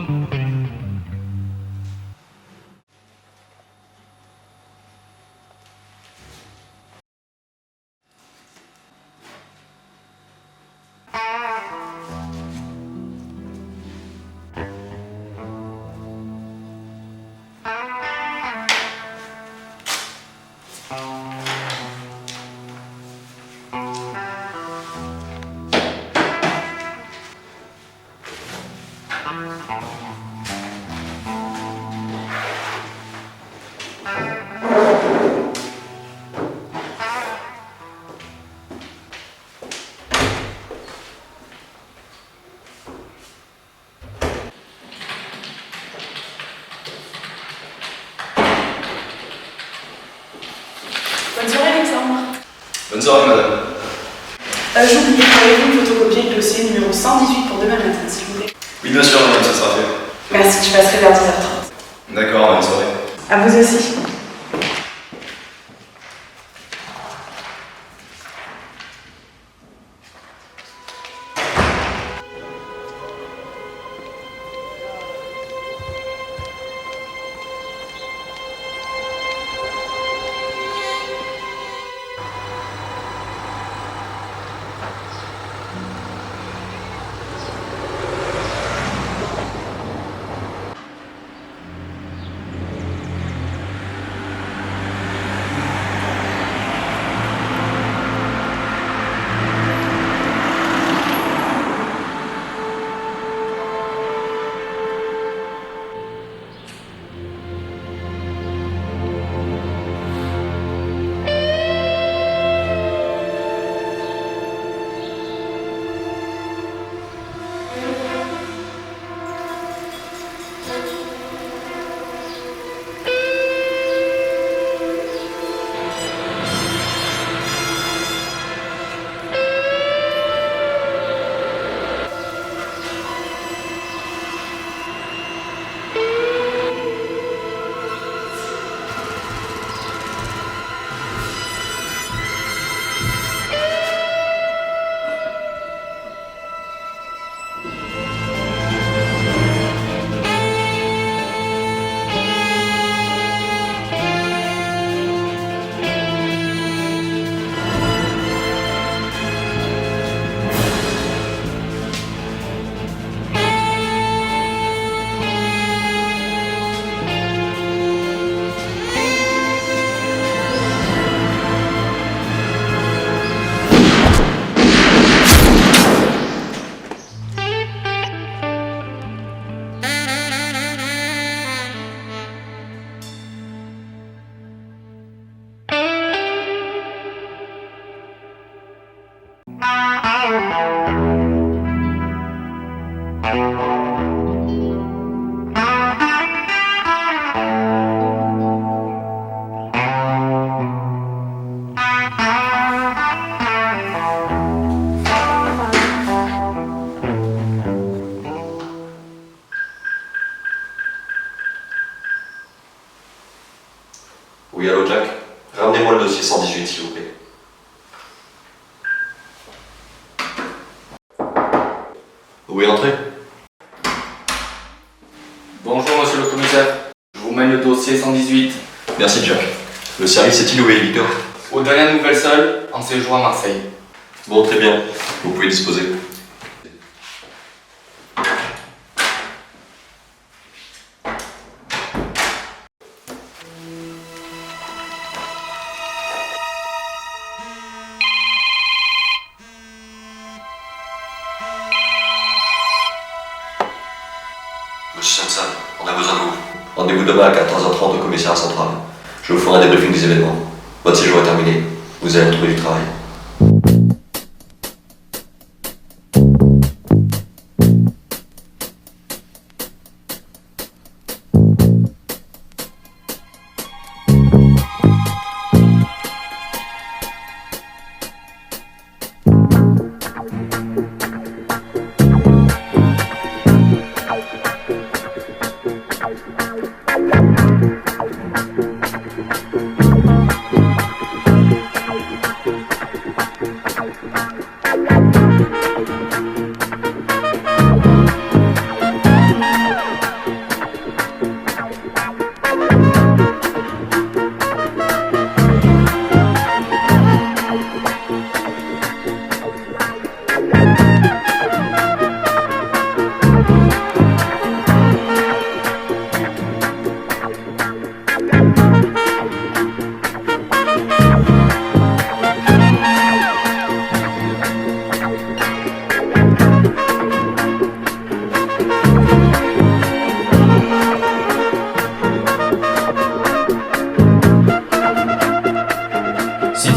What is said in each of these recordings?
Bonne soirée Alexandre. Bonne soirée madame. J'oublie, pourriez-vous photocopier le dossier numéro 118 pour demain matin s'il vous plaît? Oui bien sûr madame, ça sera fait. Merci, je passerai vers 10h30. D'accord, bonne soirée. À vous aussi. Oui, allô Jack. Ramenez-moi le dossier 118 s'il vous plaît. Vous pouvez entrer? Bonjour monsieur le commissaire, je vous mène le dossier 118. Merci Jack. Le service est-il où est Victor? Aux dernières nouvelles seules, en séjour à Marseille. Bon, très bien. Vous pouvez disposer. Monsieur Simpson, on a besoin de vous. Rendez-vous demain à 14h30 au commissariat central. Je vous ferai un débriefing des événements. Votre séjour est terminé. Vous allez retrouver du travail.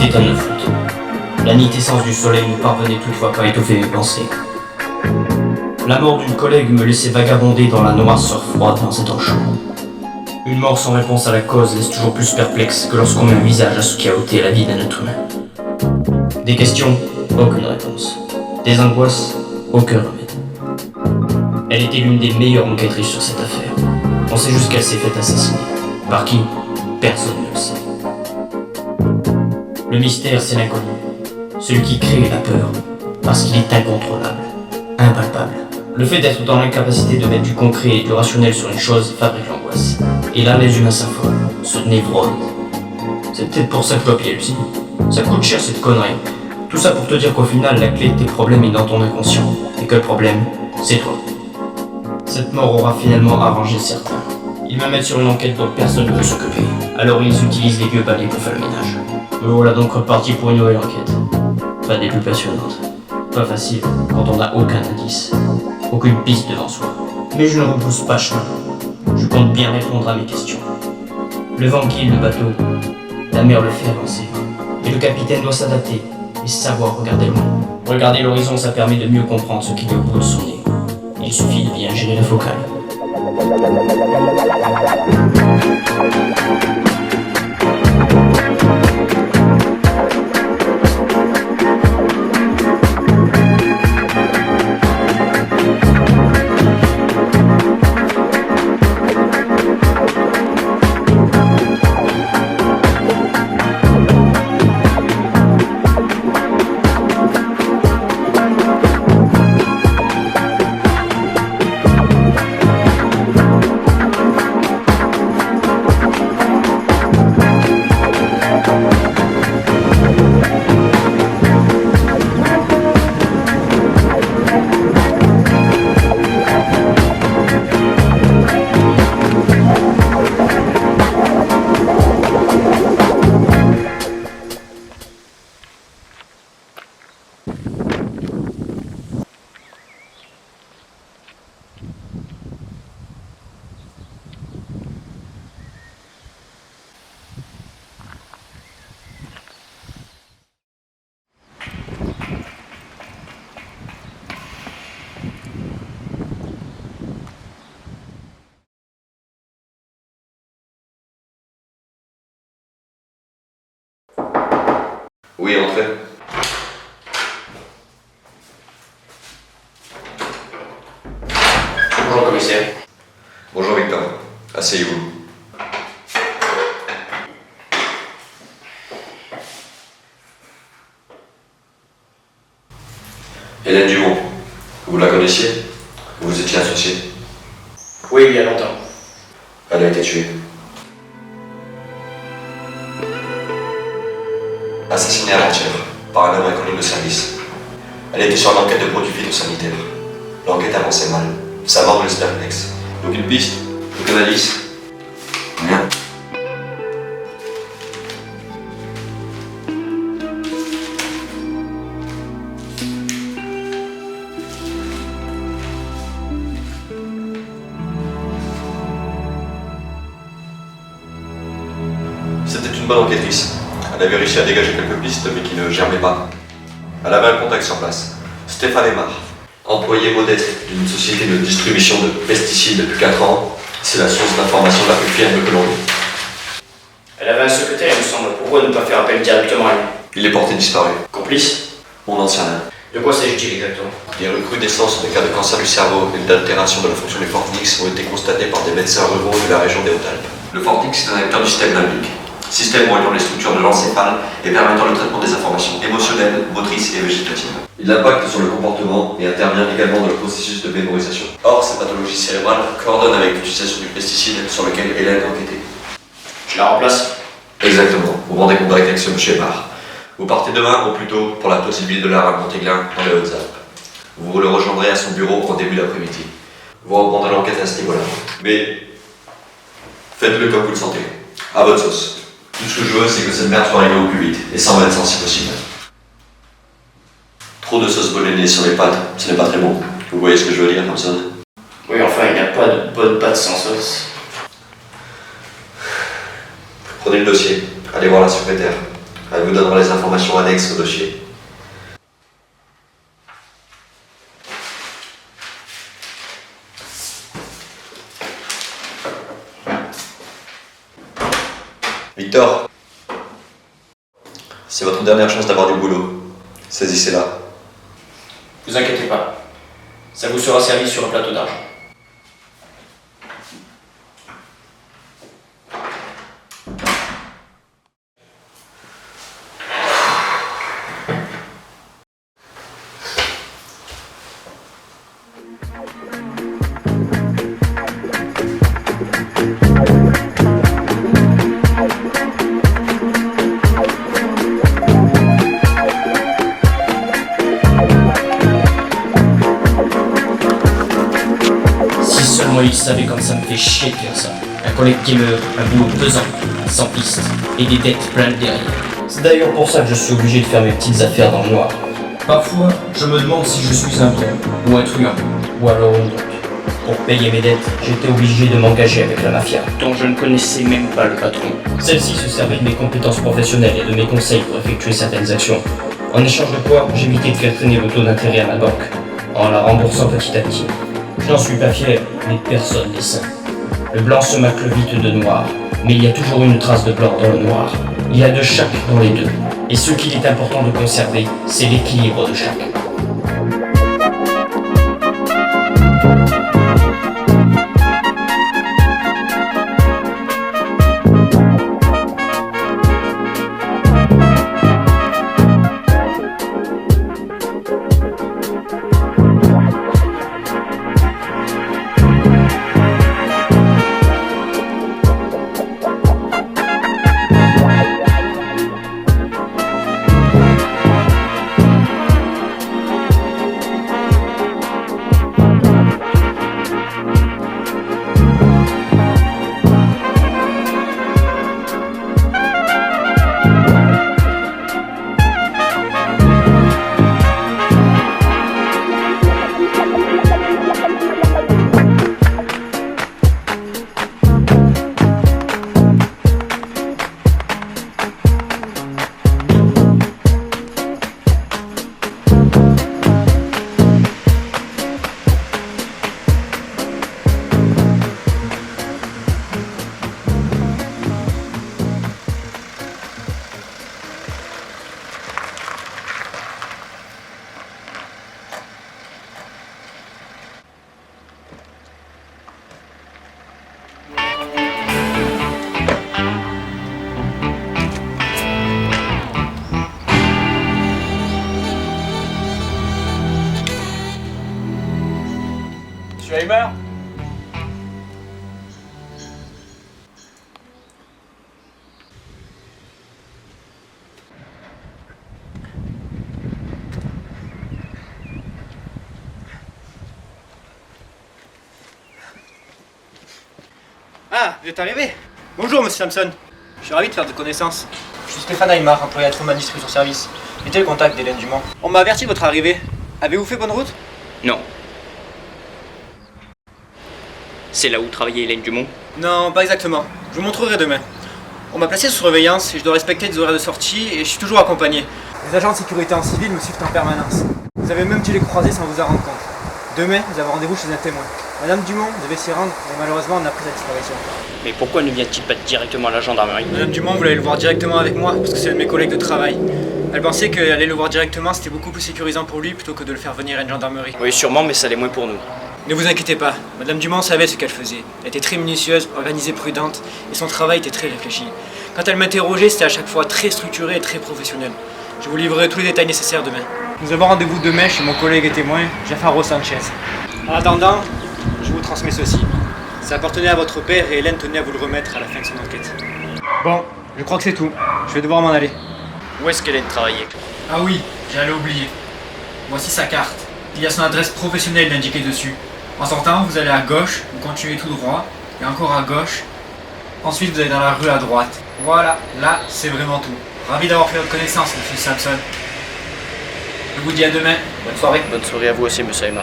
était à 9 août. La nette essence du soleil ne parvenait toutefois pas à étouffer mes pensées. La mort d'une collègue me laissait vagabonder dans la noirceur froide dans cet enchaud. Une mort sans réponse à la cause laisse toujours plus perplexe que lorsqu'on met un visage à ce qui a ôté la vie d'un être humain. Des questions, aucune réponse. Des angoisses, aucun remède. Elle était l'une des meilleures enquêtrices sur cette affaire. On sait juste qu'elle s'est faite assassiner. Par qui? Personne ne le sait. Le mystère, c'est l'inconnu. Celui qui crée la peur, parce qu'il est incontrôlable, impalpable. Le fait d'être dans l'incapacité de mettre du concret et du rationnel sur une chose fabrique l'angoisse. Et là, les humains s'affolent, se névrosent. C'est peut-être pour ça que Klopp y hallucine. Ça coûte cher cette connerie. Tout ça pour te dire qu'au final, la clé de tes problèmes est dans ton inconscient. Et que le problème, c'est toi. Cette mort aura finalement arrangé certains. Ils me mettent sur une enquête dont personne ne veut s'occuper. Alors ils utilisent les vieux balais pour faire le ménage. Me voilà donc reparti pour une nouvelle enquête. Pas des plus passionnantes. Pas facile quand on n'a aucun indice. Aucune piste devant soi. Mais je ne repousse pas chemin. Je compte bien répondre à mes questions. Le vent quille le bateau. La mer le fait avancer. Et le capitaine doit s'adapter et savoir regarder loin. Regarder l'horizon, ça permet de mieux comprendre ce qu'il y a au bout de son nez. Il suffit de bien gérer la focale. Oui, entrez. Bonjour commissaire. Bonjour Victor. Asseyez-vous. Hélène Dumont, vous la connaissiez? Vous étiez associé? Oui, il y a longtemps. Elle a été tuée. Assassinée à l'entière, par un homme inconnu de service. Elle était sur l'enquête de produits phytosanitaires. L'enquête avançait mal. Sa mort nous laisse perplexe. Aucune piste? Aucun indice? Rien. C'était une bonne enquêtrice. Elle avait réussi à dégager quelques pistes, mais qui ne germaient pas. Elle avait un contact sur place. Stéphane Aymar, employé modeste d'une société de distribution de pesticides depuis 4 ans. C'est la source d'information la plus fiable que l'on ait. Elle avait un secrétaire, il me semble. Pourquoi ne pas faire appel directement à lui? Il est porté disparu. Complice? On n'en sait rien. De quoi s'agit-il exactement? Des recrudescences de cas de cancer du cerveau et d'altération de la fonction du fornix ont été constatées par des médecins ruraux de la région des Hautes-Alpes. Le fornix est un acteur du système limbique. Système reliant les structures de l'encéphale et permettant le traitement des informations émotionnelles, motrices et végétatives. Il impacte sur le comportement et intervient également dans le processus de mémorisation. Or, ces pathologies cérébrales coordonnent avec l'utilisation du pesticide sur lequel Hélène enquêtait. Je la remplace? Exactement, vous rendez contact avec ce monsieur Aymar. Vous partez demain au plus tôt pour la petite ville de l'Arc à Montéglin, dans les Hautes-Alpes. Vous le rejoindrez à son bureau en début d'après-midi. Vous reprendrez l'enquête à ce niveau-là. Mais faites-le comme vous le sentez, à votre sauce. Tout ce que je veux, c'est que cette merde soit arrivée au plus vite, et sans médecin si possible. Trop de sauce bolognaise sur les pâtes, ce n'est pas très bon. Vous voyez ce que je veux dire, Thompson? Oui, enfin, il n'y a pas de bonne pâte sans sauce. Prenez le dossier, allez voir la secrétaire. Elle vous donnera les informations annexes au dossier. Victor, c'est votre dernière chance d'avoir du boulot. Saisissez-la. Vous inquiétez pas, ça vous sera servi sur un plateau d'argent. Seulement il savait comme ça me fait chier de faire ça. Un collègue gamer, un boulot pesant, sans piste, et des dettes plein derrière. C'est d'ailleurs pour ça que je suis obligé de faire mes petites affaires dans le noir. Parfois, je me demande si je suis un bien, ou un truand, ou alors une drogue. Pour payer mes dettes, j'étais obligé de m'engager avec la mafia, dont je ne connaissais même pas le patron. Celle-ci se servait de mes compétences professionnelles et de mes conseils pour effectuer certaines actions. En échange de quoi, j'évitais de faire traîner le taux d'intérêt à ma banque, en la remboursant petit à petit. Je n'en suis pas fier, mais personne n'est saint. Le blanc se macle vite de noir, mais il y a toujours une trace de blanc dans le noir. Il y a de chaque dans les deux. Et ce qu'il est important de conserver, c'est l'équilibre de chaque. Monsieur Heimer ? Ah, vous êtes arrivé. Bonjour, monsieur Samson. Je suis ravi de faire de connaissance. Je suis Stéphane Heimer, employé à Truman Distribution Service. Mettez le contact d'Hélène Dumont. On m'a averti de votre arrivée. Avez-vous fait bonne route ? Non. C'est là où travaillait Hélène Dumont? Non, pas exactement. Je vous montrerai demain. On m'a placé sous surveillance et je dois respecter des horaires de sortie et je suis toujours accompagné. Les agents de sécurité en civil me suivent en permanence. Vous avez même dû les croiser sans vous en rendre compte. Demain, vous avez rendez-vous chez un témoin. Madame Dumont devait s'y rendre, mais malheureusement, on a pris sa disparition. Mais pourquoi ne vient-il pas directement à la gendarmerie? Madame Dumont voulait le voir directement avec moi, parce que c'est un de mes collègues de travail. Elle pensait qu'aller le voir directement, c'était beaucoup plus sécurisant pour lui, plutôt que de le faire venir à une gendarmerie. Oui, sûrement, mais ça l'est moins pour nous. Ne vous inquiétez pas, Madame Dumont savait ce qu'elle faisait. Elle était très minutieuse, organisée, prudente, et son travail était très réfléchi. Quand elle m'interrogeait, c'était à chaque fois très structuré et très professionnel. Je vous livrerai tous les détails nécessaires demain. Nous avons rendez-vous demain chez mon collègue et témoin, Jafaro Sanchez. En attendant, je vous transmets ceci. Ça appartenait à votre père et Hélène tenait à vous le remettre à la fin de son enquête. Bon, je crois que c'est tout. Je vais devoir m'en aller. Où est-ce qu'Hélène travaillait? Ah oui, j'allais oublier. Voici sa carte. Il y a son adresse professionnelle indiquée dessus. En sortant, vous allez à gauche, vous continuez tout droit, et encore à gauche. Ensuite, vous allez dans la rue à droite. Voilà, là, c'est vraiment tout. Ravi d'avoir fait votre connaissance, monsieur Samson. Je vous dis à demain. Bonne soirée. Bonne soirée à vous aussi, monsieur Heimer.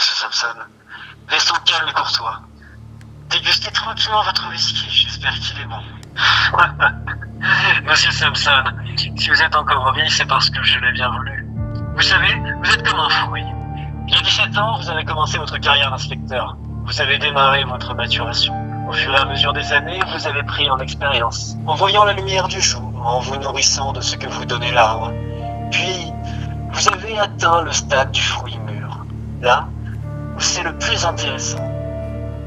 monsieur Simpson. Restons calmes et courtois. Dégustez tranquillement votre whisky, j'espère qu'il est bon. Monsieur Simpson, si vous êtes encore en vie, c'est parce que je l'ai bien voulu. Vous savez, vous êtes comme un fruit. Il y a 17 ans, vous avez commencé votre carrière d'inspecteur. Vous avez démarré votre maturation. Au fur et à mesure des années, vous avez pris en expérience, en voyant la lumière du jour, en vous nourrissant de ce que vous donnait l'arbre. Puis, vous avez atteint le stade du fruit mûr. Là où c'est le plus intéressant.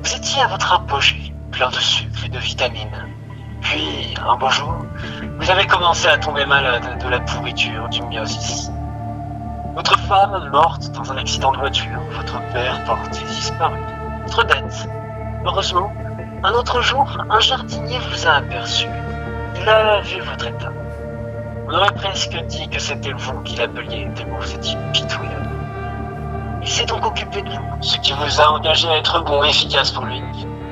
Vous étiez à votre apogée, plein de sucre et de vitamines. Puis, un beau jour, vous avez commencé à tomber malade de la pourriture du myosis. Votre femme morte dans un accident de voiture, votre père porté disparu, votre dette. Heureusement, un autre jour, un jardinier vous a aperçu. Il a vu votre état. On aurait presque dit que c'était vous qui l'appeliez, tellement vous étiez pitoyable. Il s'est donc occupé de vous, ce qui vous a engagé à être bon et efficace pour lui.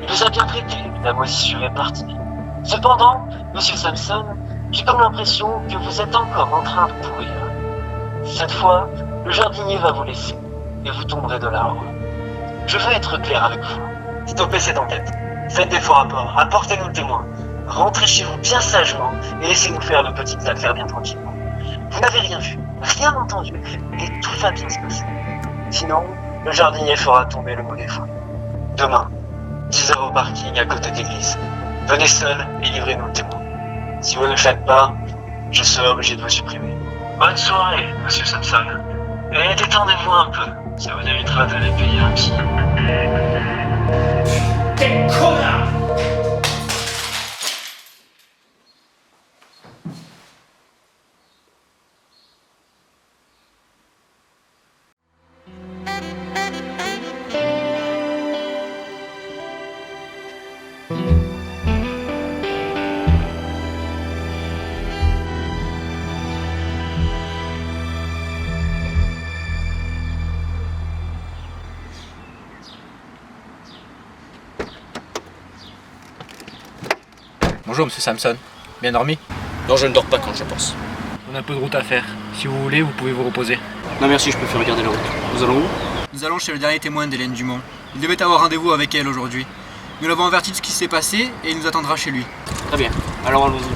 Il vous a bien traité, la moisissure est partie. Cependant, monsieur Simpson, j'ai comme l'impression que vous êtes encore en train de pourrir. Cette fois, le jardinier va vous laisser, et vous tomberez de l'arbre. Je veux être clair avec vous. Stoppez cette enquête. Faites des faux rapports, apportez-nous le témoin. Rentrez chez vous bien sagement, et laissez-nous faire de petites affaires bien tranquillement. Vous n'avez rien vu, rien entendu, et tout va bien se passer. Sinon, le jardinier fera tomber le mot des fois. Demain, 10h au parking à côté d'église. Venez seul et livrez-nous le témoin. Si vous ne le faites pas, je serai obligé de vous supprimer. Bonne soirée, monsieur Simpson. Et détendez-vous un peu. Ça vous évitera de les payer un petit. Quel connard! Bonjour monsieur Samson, bien dormi? Non, je ne dors pas quand je pense. On a un peu de route à faire. Si vous voulez, vous pouvez vous reposer. Non merci, je préfère regarder la route. Nous allons où? Nous allons chez le dernier témoin d'Hélène Dumont. Il devait avoir rendez-vous avec elle aujourd'hui. Nous l'avons averti de ce qui s'est passé et il nous attendra chez lui. Très bien, alors allons-y.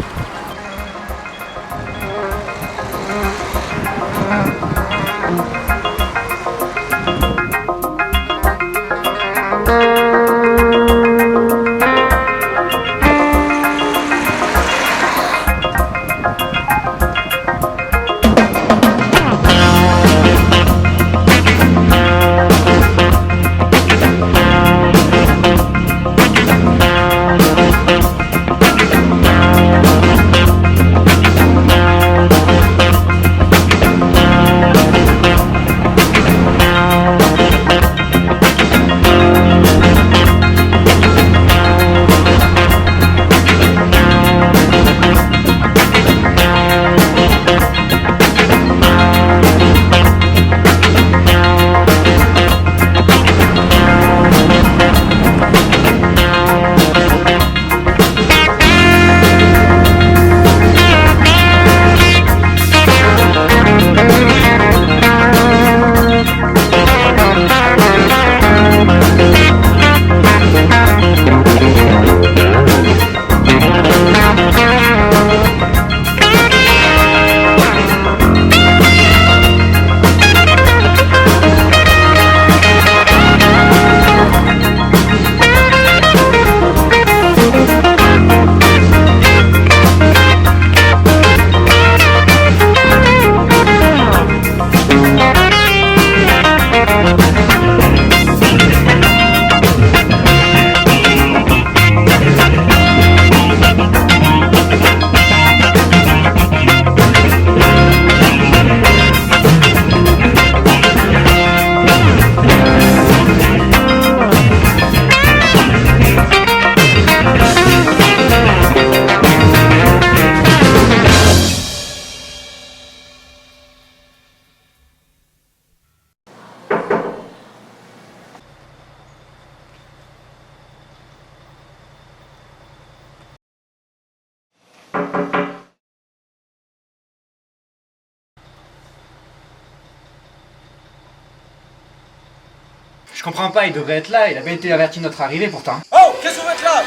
Je comprends pas, il devrait être là, il avait été averti de notre arrivée pourtant. Oh, qu'est-ce que vous faites là?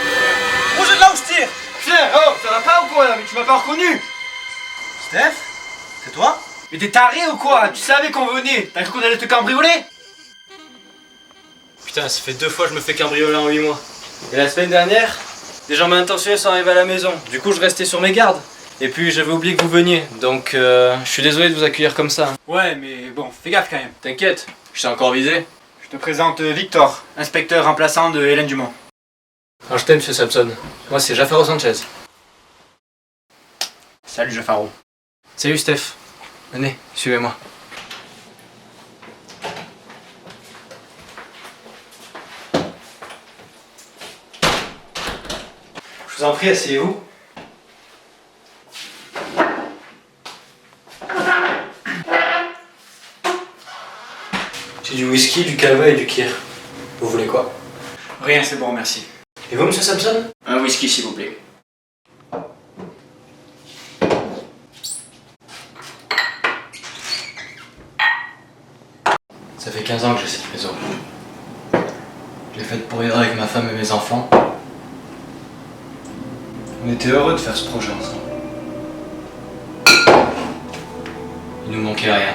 Bougez de là où je tire! Putain, oh, ça va pas ou quoi là? Mais tu m'as pas reconnu? Steph? C'est toi? Mais t'es taré ou quoi? Tu savais qu'on venait, t'as cru qu'on allait te cambrioler? Putain, ça fait 2 fois que je me fais cambrioler en 8 mois. Et la semaine dernière, des gens mal intentionnés sont arrivés à la maison. Du coup, je restais sur mes gardes. Et puis, j'avais oublié que vous veniez. Donc, je suis désolé de vous accueillir comme ça. Ouais, mais bon, fais gaffe quand même. T'inquiète, je t'ai encore visé. Je te présente Victor, inspecteur remplaçant de Hélène Dumont. Enchanté, monsieur Samson. Moi, c'est Jaffaro Sanchez. Salut Jaffaro. Salut, Steph. Venez, suivez-moi. Je vous en prie, asseyez-vous. J'ai du whisky, du cava et du kir. Vous voulez quoi? Rien, c'est bon, merci. Et vous, monsieur Samson? Un whisky, s'il vous plaît. Ça fait 15 ans que j'ai cette maison. Je l'ai faite pour vivre avec ma femme et mes enfants. On était heureux de faire ce projet ensemble. Il nous manquait rien.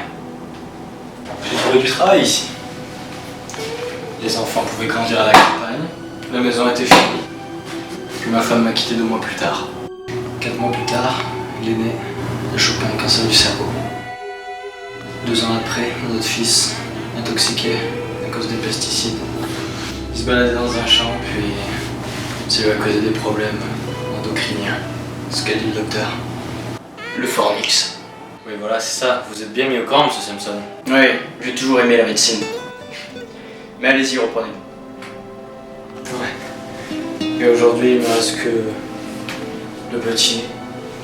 J'ai trouvé du travail ici. Les enfants pouvaient grandir à la campagne, la maison était finie. Puis ma femme m'a quitté 2 mois plus tard. 4 mois plus tard, l'aîné a chopé un cancer du cerveau. 2 ans après, notre fils, intoxiqué à cause des pesticides. Il se baladait dans un champ, puis ça lui a causé des problèmes endocriniens. Ce qu'a dit le docteur. Le Fornix. Oui, voilà, c'est ça. Vous êtes bien mis au courant, monsieur Simpson. Oui, j'ai toujours aimé la médecine. Mais allez-y, reprenez. Ouais. Et aujourd'hui, il me reste que le petit,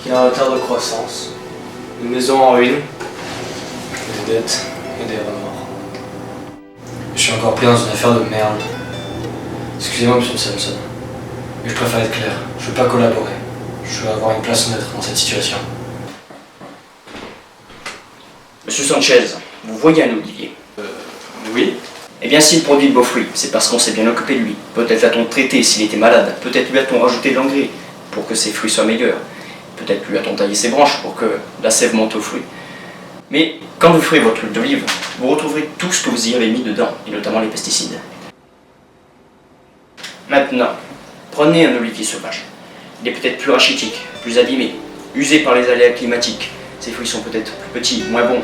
qui a un retard de croissance, une maison en ruine, des dettes et des remords. Je suis encore pris dans une affaire de merde. Excusez-moi, monsieur Simpson, mais je préfère être clair. Je veux pas collaborer. Je veux avoir une place neutre dans cette situation. Monsieur Sanchez, vous voyez un olivier? Oui. Eh bien, s'il produit de beaux fruits, c'est parce qu'on s'est bien occupé de lui. Peut-être l'a-t-on traité s'il était malade. Peut-être lui a-t-on rajouté de l'engrais pour que ses fruits soient meilleurs. Peut-être lui a-t-on taillé ses branches pour que la sève monte aux fruits. Mais quand vous ferez votre huile d'olive, vous retrouverez tout ce que vous y avez mis dedans, et notamment les pesticides. Maintenant, prenez un olivier sauvage. Il est peut-être plus rachitique, plus abîmé, usé par les aléas climatiques. Ses fruits sont peut-être plus petits, moins bons,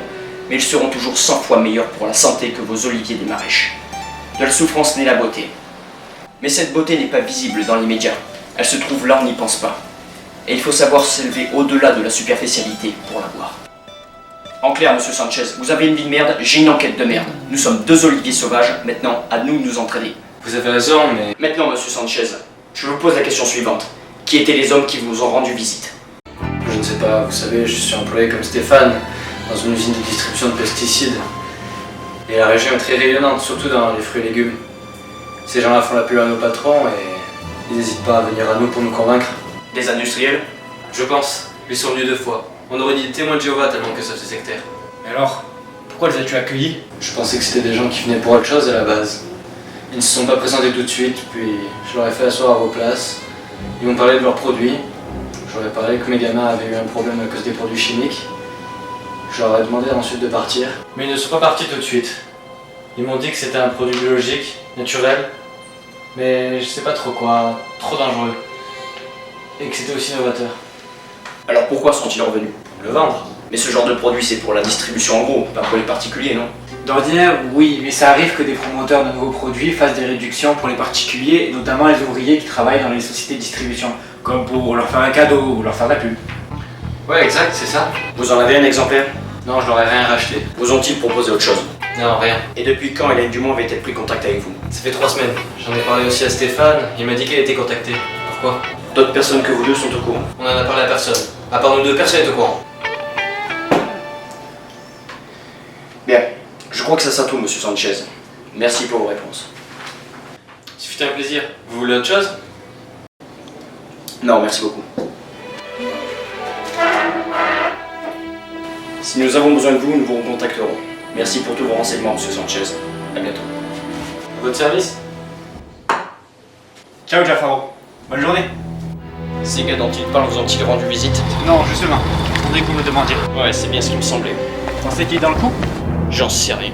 mais ils seront toujours 100 fois meilleurs pour la santé que vos oliviers des maraîches. De la souffrance naît la beauté. Mais cette beauté n'est pas visible dans l'immédiat. Elle se trouve là, on n'y pense pas. Et il faut savoir s'élever au-delà de la superficialité pour la voir. En clair, monsieur Sanchez, vous avez une vie de merde, j'ai une enquête de merde. Nous sommes 2 oliviers sauvages, maintenant à nous de nous entraider. Vous avez raison, mais... Maintenant, monsieur Sanchez, je vous pose la question suivante. Qui étaient les hommes qui vous ont rendu visite? Je ne sais pas, vous savez, je suis employé comme Stéphane, dans une usine de distribution de pesticides. Et la région est très rayonnante, surtout dans les fruits et légumes. Ces gens-là font la pub à nos patrons et ils n'hésitent pas à venir à nous pour nous convaincre. Des industriels? Je pense, ils sont venus 2 fois. On aurait dit des témoins de Jéhovah tellement que ça faisait sectaire. Mais alors, pourquoi les as-tu accueillis? Je pensais que c'était des gens qui venaient pour autre chose à la base. Ils ne se sont pas présentés tout de suite, puis je leur ai fait asseoir à vos places. Ils m'ont parlé de leurs produits. Je leur ai parlé que mes gamins avaient eu un problème à cause des produits chimiques. Je leur ai demandé ensuite de partir. Mais ils ne sont pas partis tout de suite. Ils m'ont dit que c'était un produit biologique, naturel, mais je sais pas trop quoi, trop dangereux. Et que c'était aussi novateur. Alors pourquoi sont-ils revenus? Pour le vendre. Mais ce genre de produit, c'est pour la distribution en gros, pas pour les particuliers, non? D'ordinaire, oui, mais ça arrive que des promoteurs de nouveaux produits fassent des réductions pour les particuliers, et notamment les ouvriers qui travaillent dans les sociétés de distribution, comme pour leur faire un cadeau ou leur faire de la pub. Ouais, exact, c'est ça. Vous en avez un exemplaire? Non, je leur ai rien racheté. Vous ont-ils proposé autre chose? Non, rien. Et depuis quand Hélène Dumont avait-elle pris contact avec vous? Ça fait 3 semaines. J'en ai parlé aussi à Stéphane, il m'a dit qu'elle était contactée. Pourquoi? D'autres personnes que vous deux sont au courant? On en a parlé à personne. À part nous 2, personne n'est au courant. Bien, je crois que ça sera tout, monsieur Sanchez. Merci pour vos réponses. Ce fut un plaisir. Vous voulez autre chose? Non, merci beaucoup. Si nous avons besoin de vous, nous vous recontacterons. Merci pour tous vos renseignements, monsieur Sanchez. À bientôt. Votre service? Ciao Jafaro. Bonne journée. Ces gars dont il parle vous ont-ils rendu visite? Non, justement. Attendez que vous me demandiez. Ouais, c'est bien ce qui me semblait. Vous pensez qu'il est dans le coup? J'en sais rien.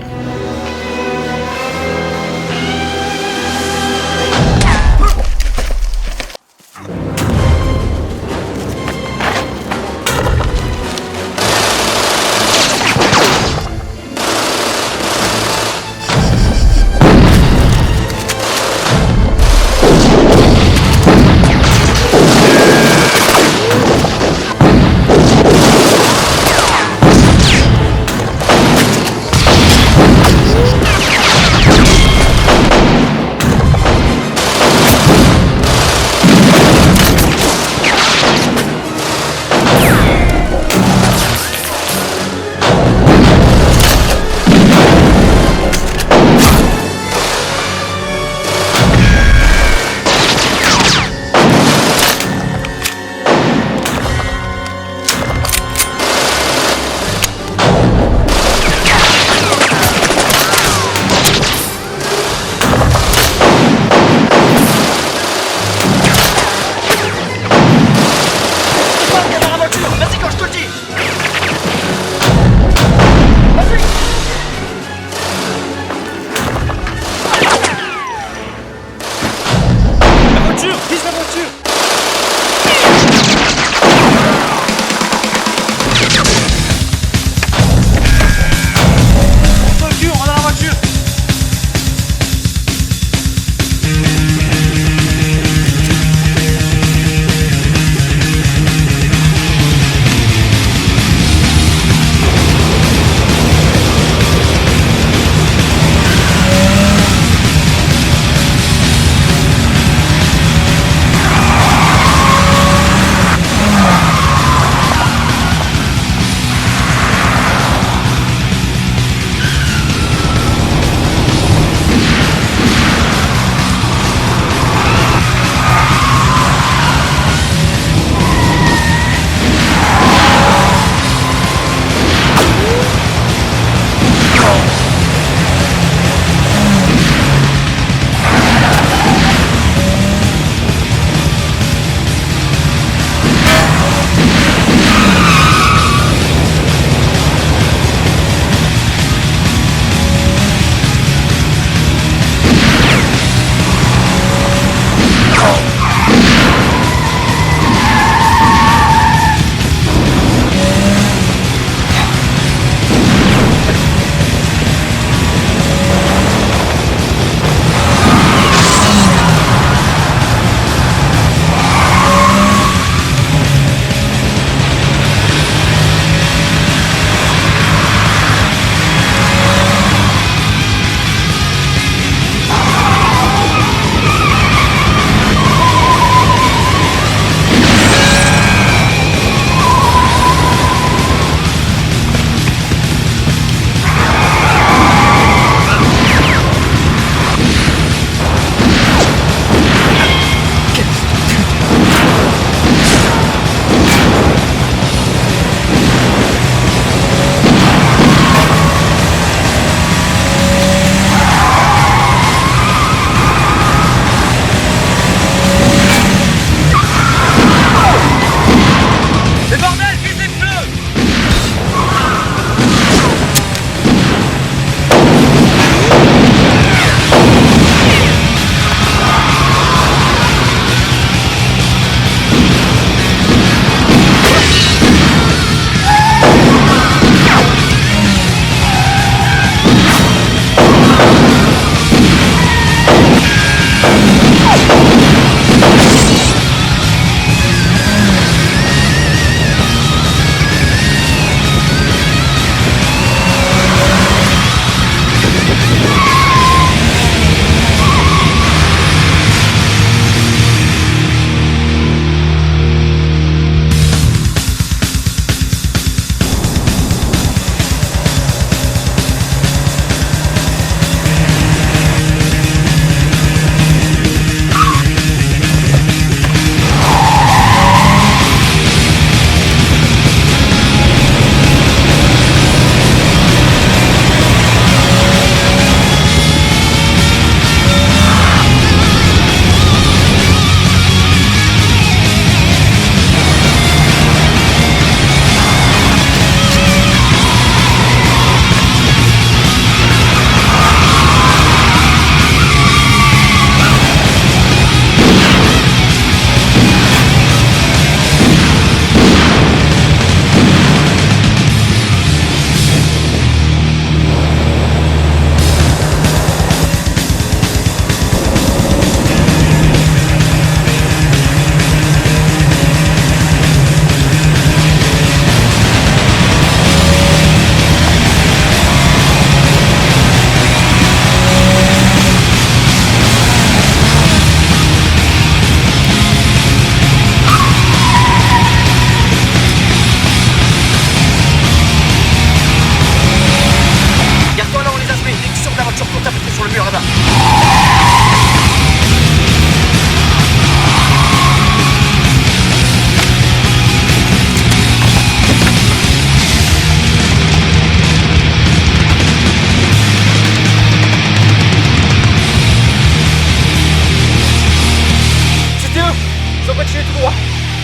dois continuer tout droit.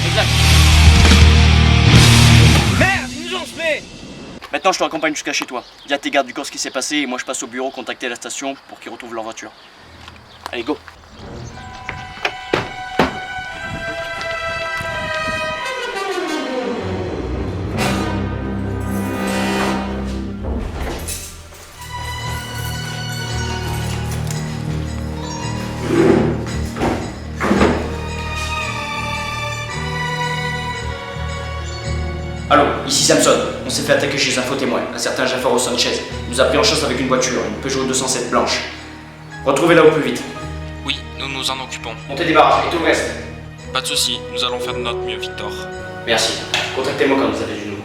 Exact. Merde, ils nous ont semé. Maintenant, je te raccompagne jusqu'à chez toi. Dis à tes gardes du corps ce qui s'est passé et moi je passe au bureau contacter la station pour qu'ils retrouvent leur voiture. Allez, go! Allô, ici Samson. On s'est fait attaquer chez un faux témoin, un certain Jafaro Sanchez. Il nous a pris en chasse avec une voiture, une Peugeot 207 blanche. Retrouvez-la au plus vite. Oui, nous nous en occupons. Montez des barrages et tout le reste. Pas de soucis, nous allons faire de notre mieux, Victor. Merci. Contactez-moi quand vous avez du nouveau.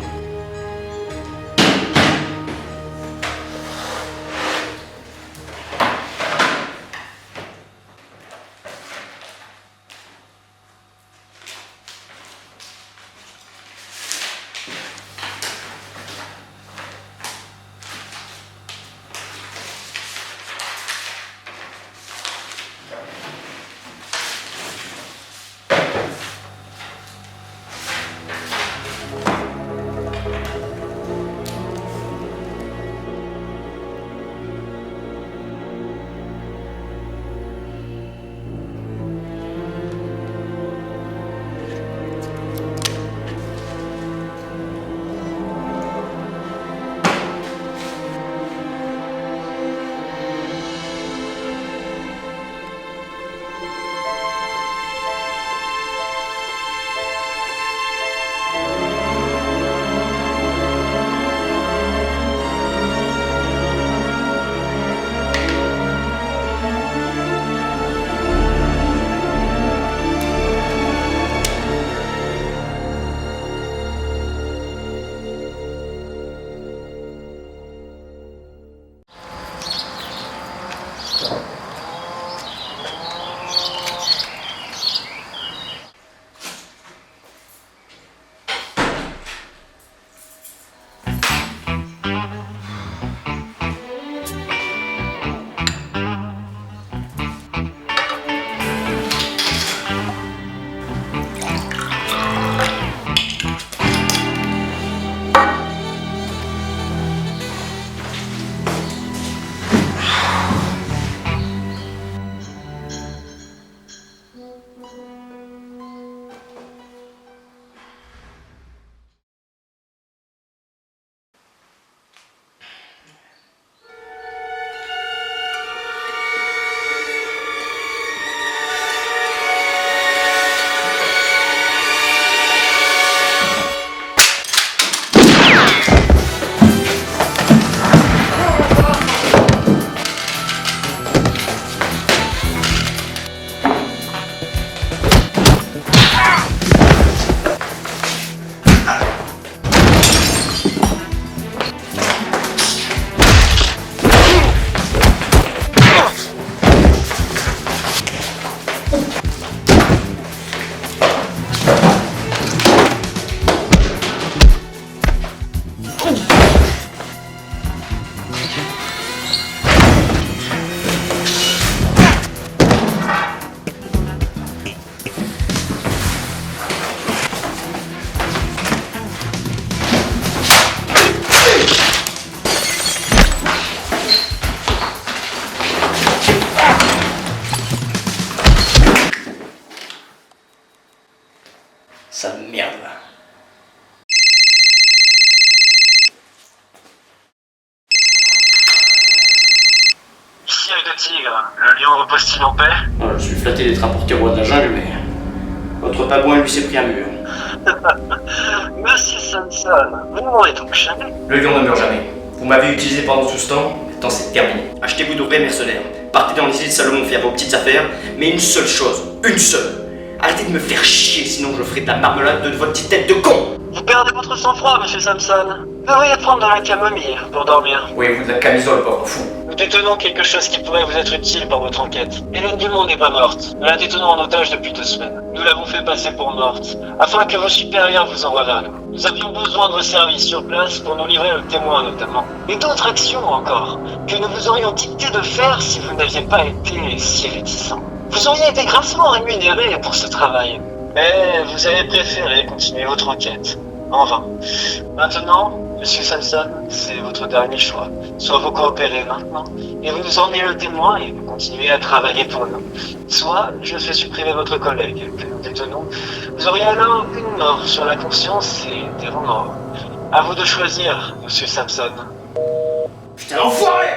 Sale merde là. Ici avec le tigre, le lion repose-t-il en paix? Je suis flatté d'être apporté roi de la jungle, mais votre babouin lui s'est pris un mur. Monsieur Samson, vous ne mourrez donc jamais. Le lion ne meurt jamais. Vous m'avez utilisé pendant tout ce temps, maintenant c'est terminé. Achetez-vous de vrais mercenaires. Partez dans les îles Salomon faire vos petites affaires, mais une seule chose, une seule. Arrêtez de me faire chier, sinon je ferai de la marmelade de votre petite tête de con. Vous perdez votre sang-froid, monsieur Samson. Vous devriez prendre de la camomille pour dormir. Oui, vous de la camisole, pauvre fou. Nous détenons quelque chose qui pourrait vous être utile pour votre enquête. Hélène Dumont n'est pas morte. Nous la détenons en otage depuis 2 semaines. Nous l'avons fait passer pour morte, afin que vos supérieurs vous envoient vers nous. Nous avions besoin de vos services sur place pour nous livrer le témoin notamment. Et d'autres actions encore, que nous vous aurions dicté de faire si vous n'aviez pas été si réticent. Vous auriez été grassement rémunéré pour ce travail. Mais vous avez préféré continuer votre enquête. En vain. Maintenant, Monsieur Samson, c'est votre dernier choix. Soit vous coopérez maintenant, et vous nous emmenez le témoin et vous continuez à travailler pour nous. Soit je fais supprimer votre collègue, que nous détenons. Vous auriez alors une mort sur la conscience et une terre en mort. À vous de choisir, Monsieur Samson. Putain, l'enfoiré!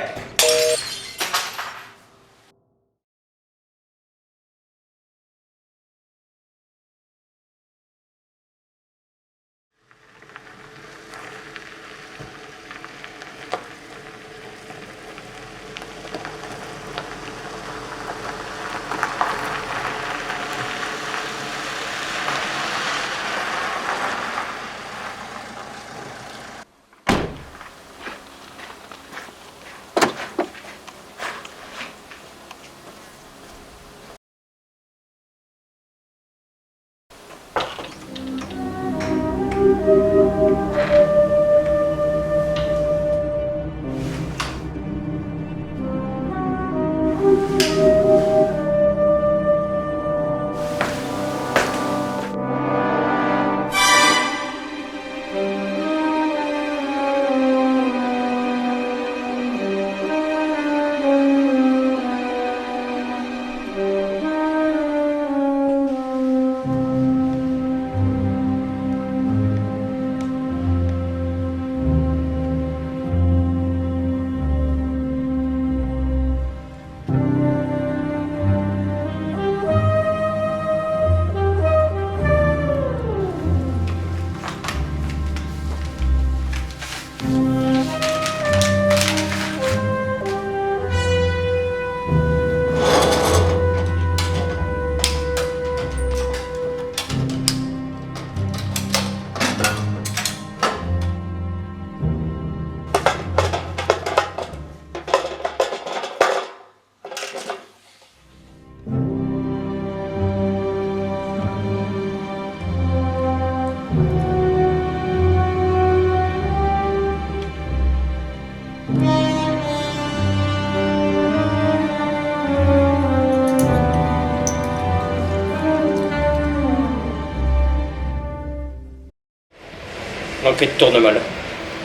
L'enquête tourne mal.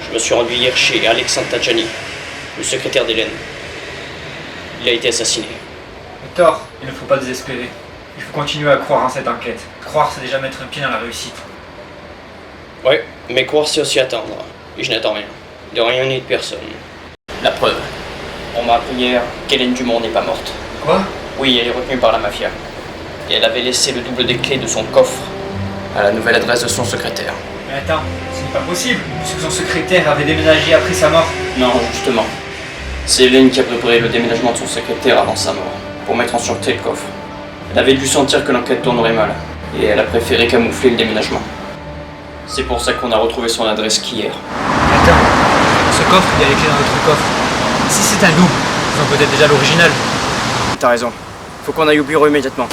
Je me suis rendu hier chez Alexandre Tajani, le secrétaire d'Hélène. Il a été assassiné. Victor, il ne faut pas désespérer. Il faut continuer à croire en cette enquête. Croire, c'est déjà mettre un pied dans la réussite. Ouais, mais croire, c'est aussi attendre. Et je n'attends rien. De rien ni de personne. La preuve. On m'a appris hier qu'Hélène Dumont n'est pas morte. Quoi? Oui, elle est retenue par la mafia. Et elle avait laissé le double des clés de son coffre à la nouvelle adresse de son secrétaire. Mais attends, ce n'est pas possible, puisque son secrétaire avait déménagé après sa mort. Non, justement. C'est Hélène qui a préparé le déménagement de son secrétaire avant sa mort, pour mettre en sûreté le coffre. Elle avait dû sentir que l'enquête tournerait mal, et elle a préféré camoufler le déménagement. C'est pour ça qu'on a retrouvé son adresse qu'hier. Attends, ce coffre, il y a les clés dans notre coffre. Si c'est un double, ils ont peut-être déjà l'original. T'as raison. Faut qu'on aille au bureau immédiatement.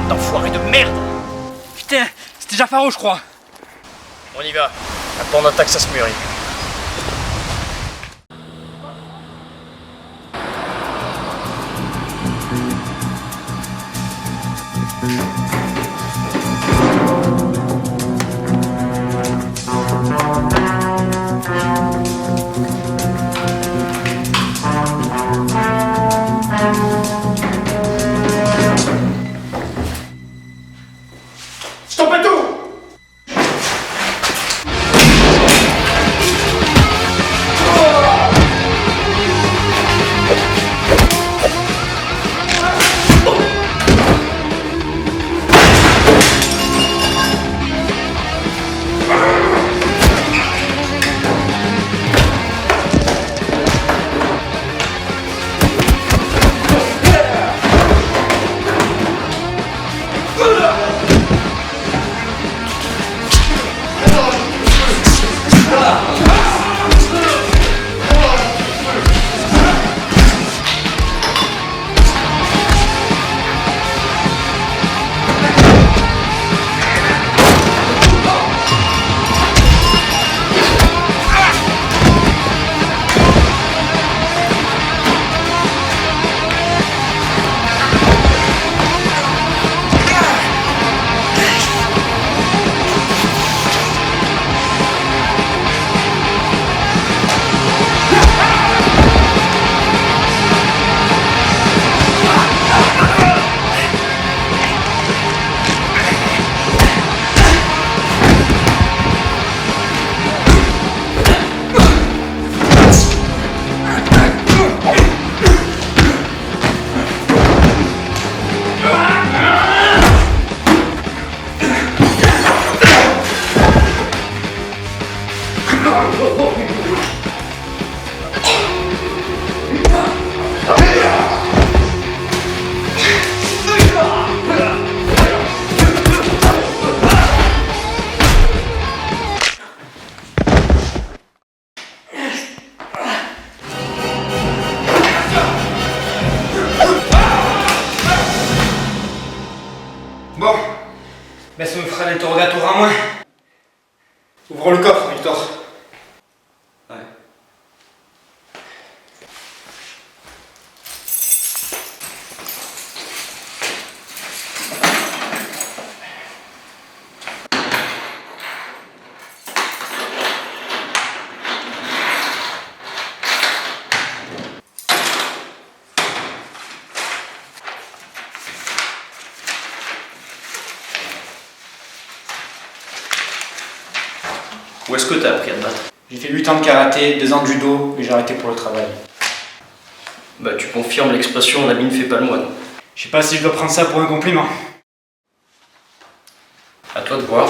D'enfoiré de merde! Putain, c'était Jaffaro, je crois. On y va. La bande attaque, ça se mûrit. Ben ça me fera l'interrogatoire à moins. Ouvrons le coffre, Victor. Ouais. Où est-ce que t'as appris à te battre? J'ai fait 8 ans de karaté, 2 ans de judo, et j'ai arrêté pour le travail. Bah tu confirmes l'expression l'habit ne fait pas le moine. Je sais pas si je dois prendre ça pour un compliment. À toi de voir.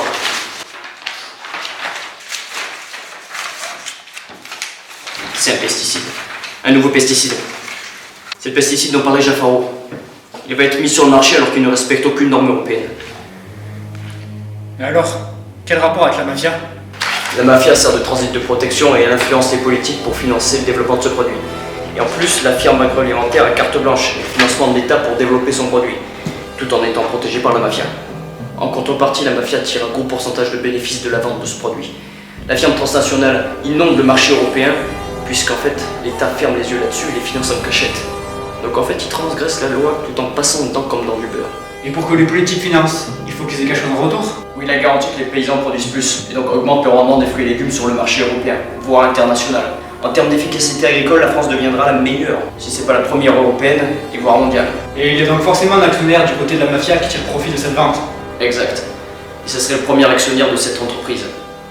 C'est un pesticide. Un nouveau pesticide. C'est le pesticide dont parlait Jaffaro. Il va être mis sur le marché alors qu'il ne respecte aucune norme européenne. Mais alors, quel rapport avec la mafia? La mafia sert de transit de protection et elle influence les politiques pour financer le développement de ce produit. Et en plus, la firme agroalimentaire a carte blanche et le financement de l'État pour développer son produit, tout en étant protégée par la mafia. En contrepartie, la mafia tire un gros pourcentage de bénéfices de la vente de ce produit. La firme transnationale inonde le marché européen, puisqu'en fait, l'État ferme les yeux là-dessus et les finance en cachette. Donc en fait, ils transgressent la loi tout en passant dedans comme dans du beurre. Et pour que les politiques financent, il faut qu'ils aient quelque chose en retour? Oui, la garantie que les paysans produisent plus, et donc augmentent le rendement des fruits et légumes sur le marché européen, voire international. En termes d'efficacité agricole, la France deviendra la meilleure, si c'est pas la première européenne, et voire mondiale. Et il y a donc forcément un actionnaire du côté de la mafia qui tire profit de cette vente. Exact. Et ce serait le premier actionnaire de cette entreprise,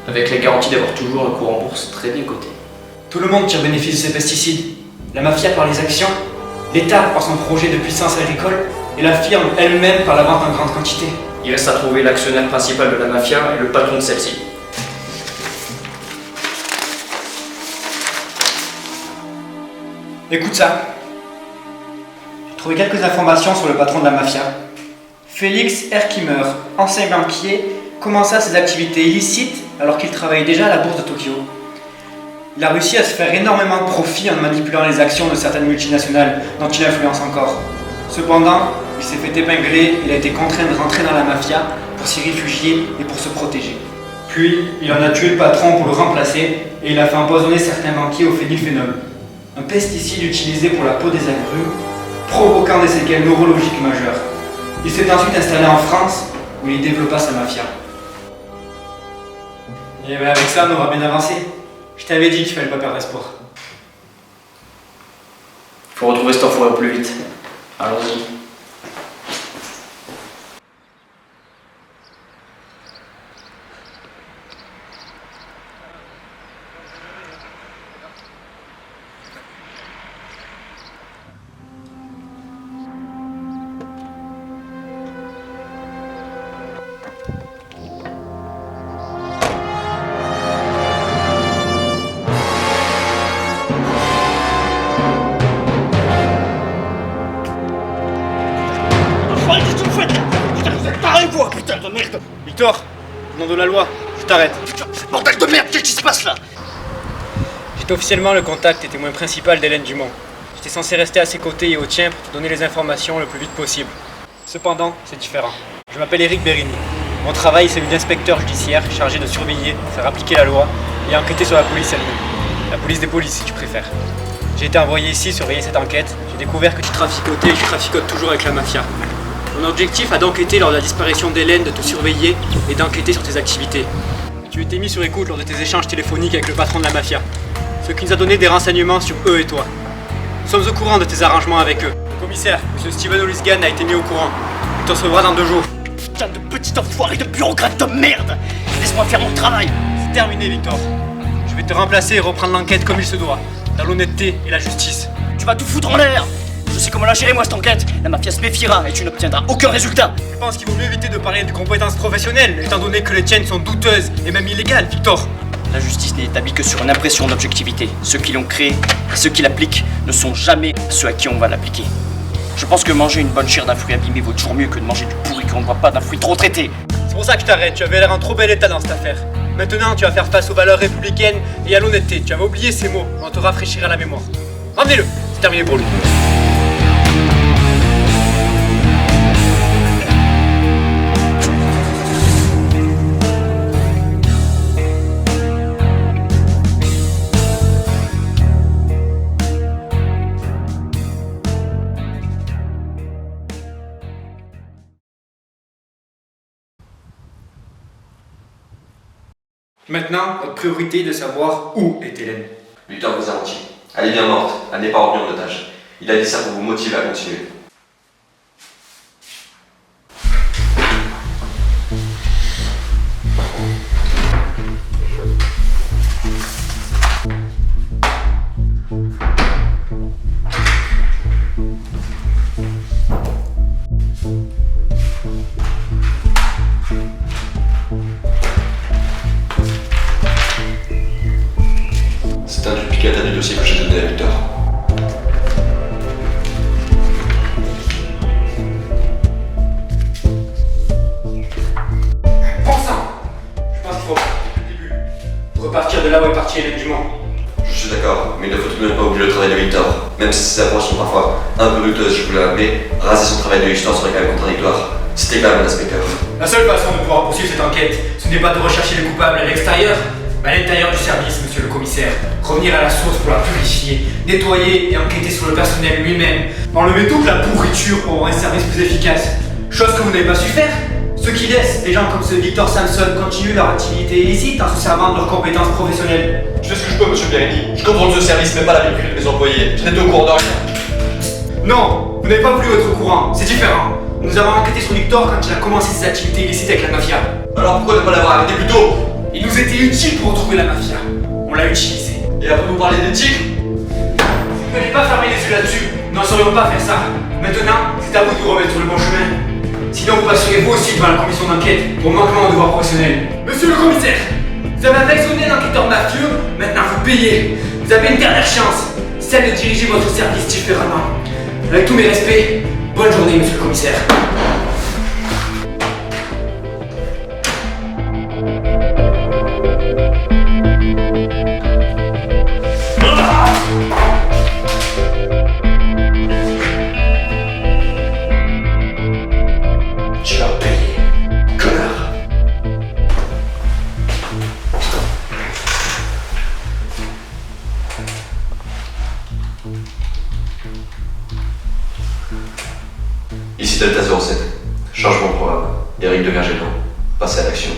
avec la garantie d'avoir toujours un cours en bourse très bien coté. Tout le monde tire bénéfice de ces pesticides. La mafia par les actions, l'État par son projet de puissance agricole, et la firme elle-même par la vente en grande quantité. Il reste à trouver l'actionnaire principal de la mafia et le patron de celle-ci. Écoute ça. J'ai trouvé quelques informations sur le patron de la mafia. Félix Herkimer, ancien banquier, commença ses activités illicites alors qu'il travaillait déjà à la bourse de Tokyo. Il a réussi à se faire énormément de profit en manipulant les actions de certaines multinationales dont il influence encore. Cependant, il s'est fait épingler, il a été contraint de rentrer dans la mafia pour s'y réfugier et pour se protéger. Puis, il en a tué le patron pour le remplacer et il a fait empoisonner certains banquiers au phénylphénol, un pesticide utilisé pour la peau des agrumes, provoquant des séquelles neurologiques majeures. Il s'est ensuite installé en France où il développa sa mafia. Et ben avec ça, on aura bien avancé. Je t'avais dit qu'il fallait pas perdre espoir. Faut retrouver cet enfoiré au plus vite. Allons-y. Victor, au nom de la loi, je t'arrête. Bordel de merde, qu'est-ce qui se passe là? J'étais officiellement le contact et témoin principal d'Hélène Dumont. J'étais censé rester à ses côtés et au tien pour te donner les informations le plus vite possible. Cependant, c'est différent. Je m'appelle Éric Bérini. Mon travail, c'est celui d'inspecteur judiciaire chargé de surveiller, faire appliquer la loi et enquêter sur la police elle-même. La police des polices, si tu préfères. J'ai été envoyé ici surveiller cette enquête. J'ai découvert que tu traficotais et tu traficotes toujours avec la mafia. Mon objectif a d'enquêter lors de la disparition d'Hélène, de te surveiller et d'enquêter sur tes activités. Tu étais mis sur écoute lors de tes échanges téléphoniques avec le patron de la mafia, ce qui nous a donné des renseignements sur eux et toi. Nous sommes au courant de tes arrangements avec eux. Le commissaire, M. Steven Olisgan, a été mis au courant. Il te recevra dans 2 jours. Putain de petit enfoiré de bureaucrate de merde! Laisse-moi faire mon travail! C'est terminé, Victor. Je vais te remplacer et reprendre l'enquête comme il se doit, dans l'honnêteté et la justice. Tu vas tout foutre en l'air! Je sais comment la gérer moi cette enquête! La mafia se méfiera et tu n'obtiendras aucun résultat! Je pense qu'il vaut mieux éviter de parler de compétences professionnelles, étant donné que les tiennes sont douteuses et même illégales, Victor. La justice n'est établie que sur une impression d'objectivité. Ceux qui l'ont créée et ceux qui l'appliquent ne sont jamais ceux à qui on va l'appliquer. Je pense que manger une bonne chair d'un fruit abîmé vaut toujours mieux que de manger du pourri qu'on ne voit pas d'un fruit trop traité. C'est pour ça que je t'arrête, tu avais l'air en trop bel état dans cette affaire. Maintenant, tu vas faire face aux valeurs républicaines et à l'honnêteté. Tu avais oublié ces mots, on te rafraîchira la mémoire. Ramenez-le, c'est terminé pour lui. Maintenant, notre priorité est de savoir où est Hélène. Victor vous a menti. Elle est bien morte, elle n'est pas retenue en otage. Il a dit ça pour vous motiver à continuer. C'est un duplicata du dossier que j'ai donné à Victor. Bon sang! Je pense qu'il faut repartir depuis le début. Repartir de là où est partie Hélène Dumont. Je suis d'accord, mais il ne faut tout de même pas oublier le travail de Victor. Même si ses approches sont parfois un peu douteuses, je vous l'admets, raser son travail de l'histoire serait quand même contradictoire. C'était quand même un inspecteur. La seule façon de pouvoir poursuivre cette enquête, ce n'est pas de rechercher les coupables à l'extérieur, mais à l'intérieur du service, monsieur le commissaire. Revenir à la source pour la purifier, nettoyer et enquêter sur le personnel lui-même. Enlever toute la pourriture pour avoir un service plus efficace. Chose que vous n'avez pas su faire. Ceux qui laissent des gens comme ce Victor Samson continuer leur activité illicite en se servant de leurs compétences professionnelles. Je fais ce que je peux, monsieur Pierini. Je contrôle ce service, mais pas la vie privée de mes employés. Je n'étais au courant de rien. Non, vous n'avez pas voulu être au courant, c'est différent. Nous avons enquêté sur Victor quand il a commencé ses activités illicites avec la mafia. Alors pourquoi ne pas l'avoir arrêté plus tôt? Il nous était utile pour retrouver la mafia. On l'a utilisé. Et après vous parlez d'éthique? Si vous n'avez pas fermé les yeux là-dessus, nous n'en saurions pas faire ça. Maintenant, c'est à vous de vous remettre sur le bon chemin. Sinon, vous passerez vous aussi devant la commission d'enquête pour manquement de devoir professionnel. Monsieur le commissaire, vous avez affectionné un enquêteur mafieux, maintenant vous payez. Vous avez une dernière chance, celle de diriger votre service différemment. Avec tous mes respects, bonne journée, monsieur le commissaire. Tu vas payer, connard. Ici Delta 07. Changement de programme. Eric de Vergélan. Passez à l'action.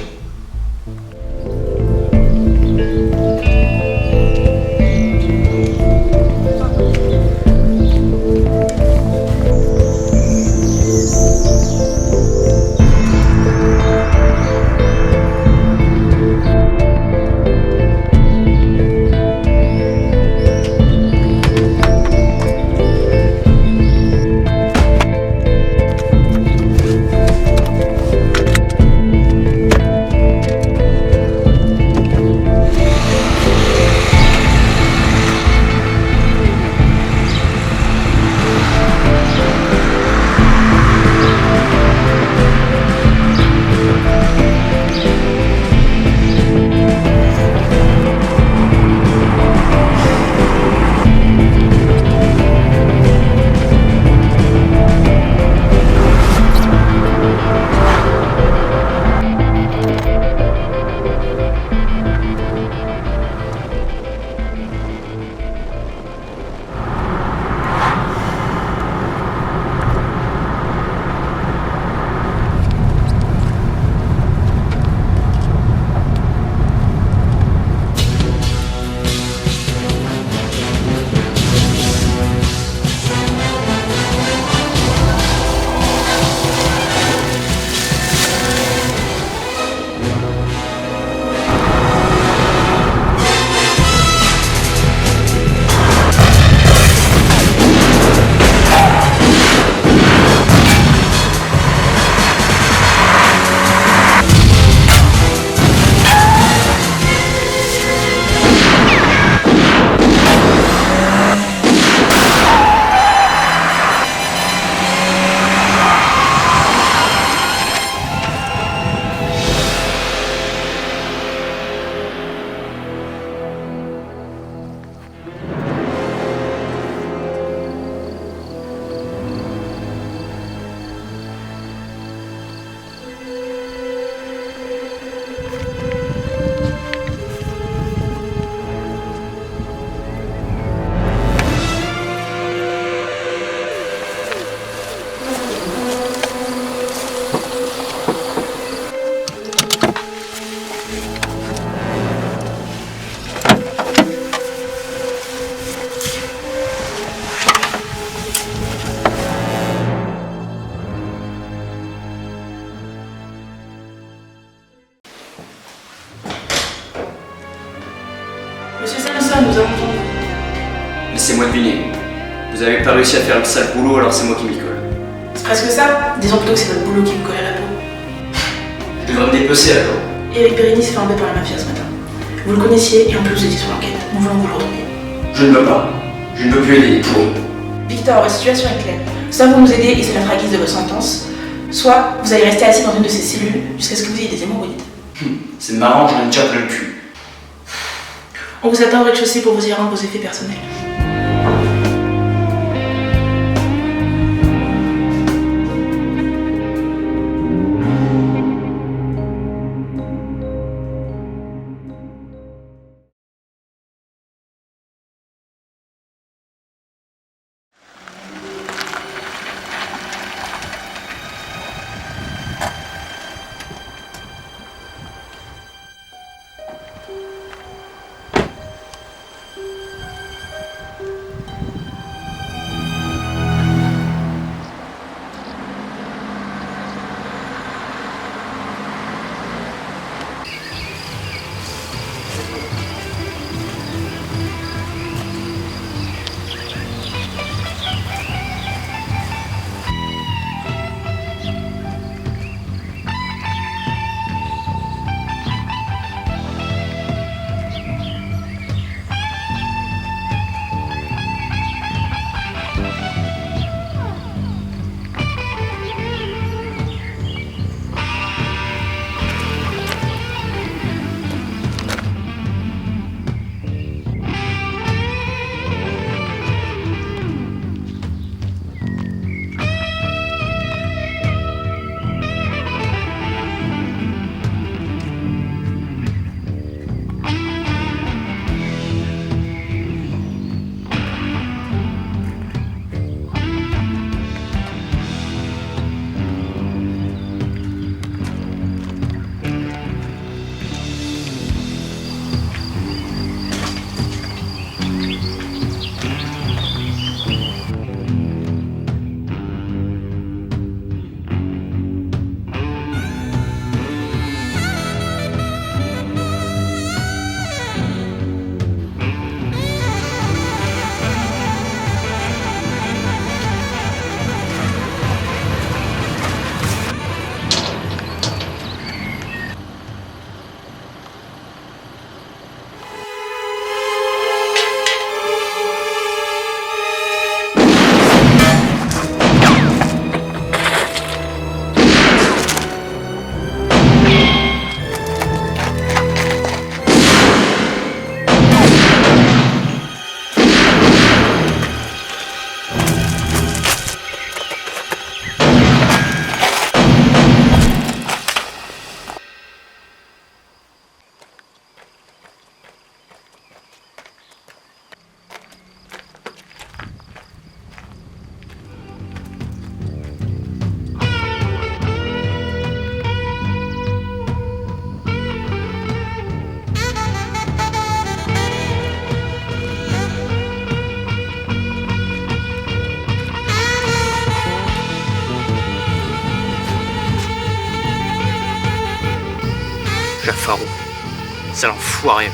laissez-moi deviner. Vous avez pas réussi à faire le sale boulot, alors c'est moi qui m'y colle. C'est presque ça. Disons plutôt que c'est votre boulot qui vous collait la peau. Je devrais me dépecer alors. Eric Périni s'est fait enlever par la mafia ce matin. Vous le connaissiez et en plus vous étiez sur l'enquête. Nous voulons vous le redonner. Je ne veux pas. Je ne veux plus aider pour eux. Victor, votre situation est claire. Soit vous nous aidez et c'est la fraguise de votre sentence, soit vous allez rester assis dans une de ces cellules jusqu'à ce que vous ayez des hémorroïdes. C'est marrant, j'en ai déjà plein le cul. On vous attend au rez-de-chaussée pour vous y rendre vos effets personnels. Faro. Sale enfoiré.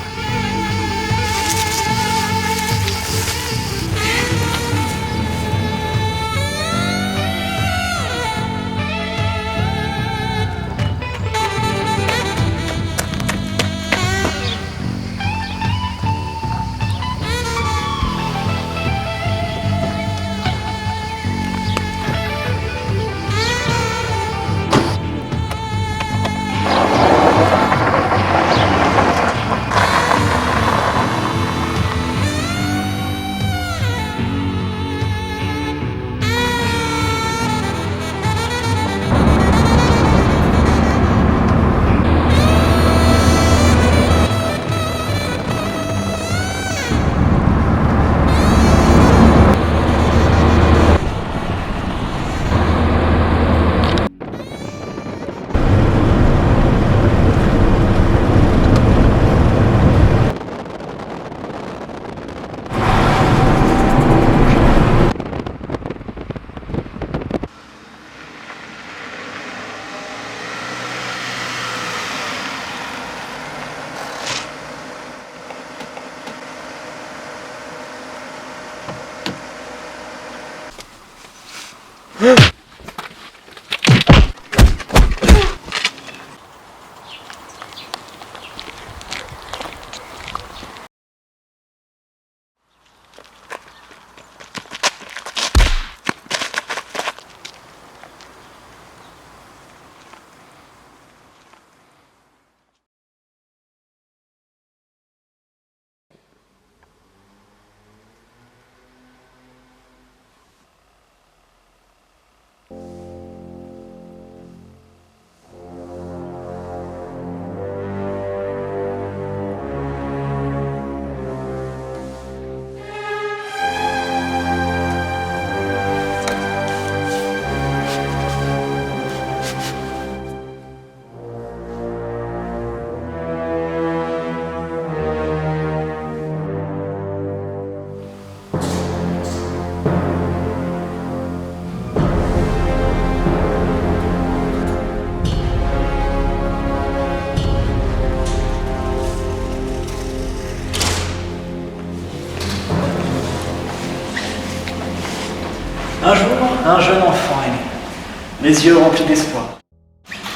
un jeune enfant est né, les yeux remplis d'espoir.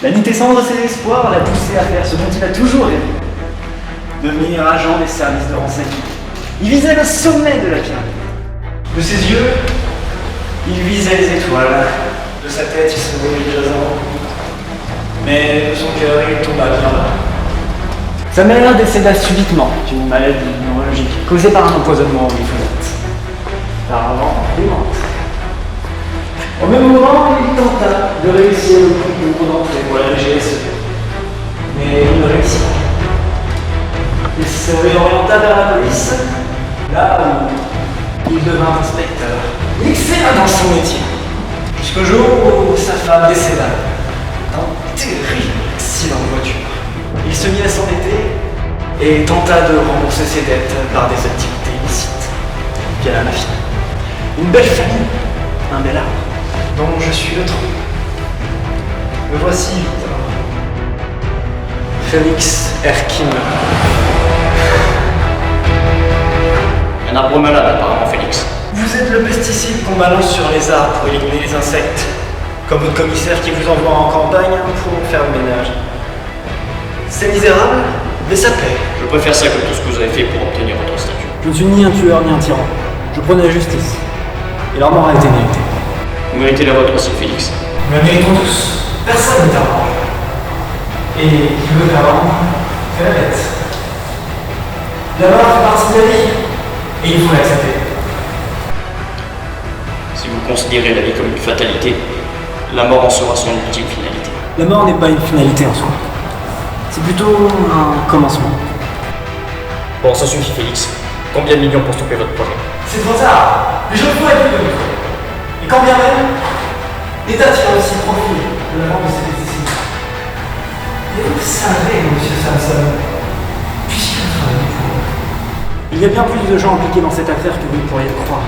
La naissance de ses espoirs l'a poussé à faire ce dont il a toujours rêvé, devenir agent des services de renseignement. Il visait le sommet de la pyramide. De ses yeux, il visait les étoiles. De sa tête, il se voyait les jasons. Mais de son cœur, il tomba bien bas. Sa mère décéda subitement d'une maladie neurologique causée par un empoisonnement au glyphosate. Apparemment démente. Au même moment, il tenta de réussir le concours d'entrée pour la GSE. Mais il ne réussit pas. Il se réorienta vers la police, là où il devint inspecteur. Il excella dans son métier, jusqu'au jour où sa femme décéda d'un terrible accident de voiture. Il se mit à s'endetter et tenta de rembourser ses dettes par des activités illicites, via la mafia. Une belle famille, un bel arbre, dont je suis le tronc. Me voici, Victor. Félix Erkin. Un arbre malade, apparemment, Félix. Vous êtes le pesticide qu'on balance sur les arbres pour éliminer les insectes. Comme votre commissaire qui vous envoie en campagne pour faire le ménage. C'est misérable, mais ça paie. Je préfère ça que tout ce que vous avez fait pour obtenir votre statut. Je ne suis ni un tueur ni un tyran. Je prône la justice. Et leur mort a été méritée. Vous méritez la vôtre aussi, Félix. Nous la méritons tous. Personne n'est arrange. Et qui veut faire l'homme, fait la bête. La mort fait partie de la vie. Et il faut l'accepter. Si vous considérez la vie comme une fatalité, la mort en sera son ultime finalité. La mort n'est pas une finalité en soi. C'est plutôt un commencement. Bon, ça suffit, Félix. Combien de millions pour stopper votre projet? C'est trop tard. Les gens pourraient plus de nous. Et quand bien même, l'État tire aussi profit de la vente de ces pesticides. Et vous savez, monsieur Samson, puisque vous travaillez pour eux, il y a bien plus de gens impliqués dans cette affaire que vous ne pourriez le croire.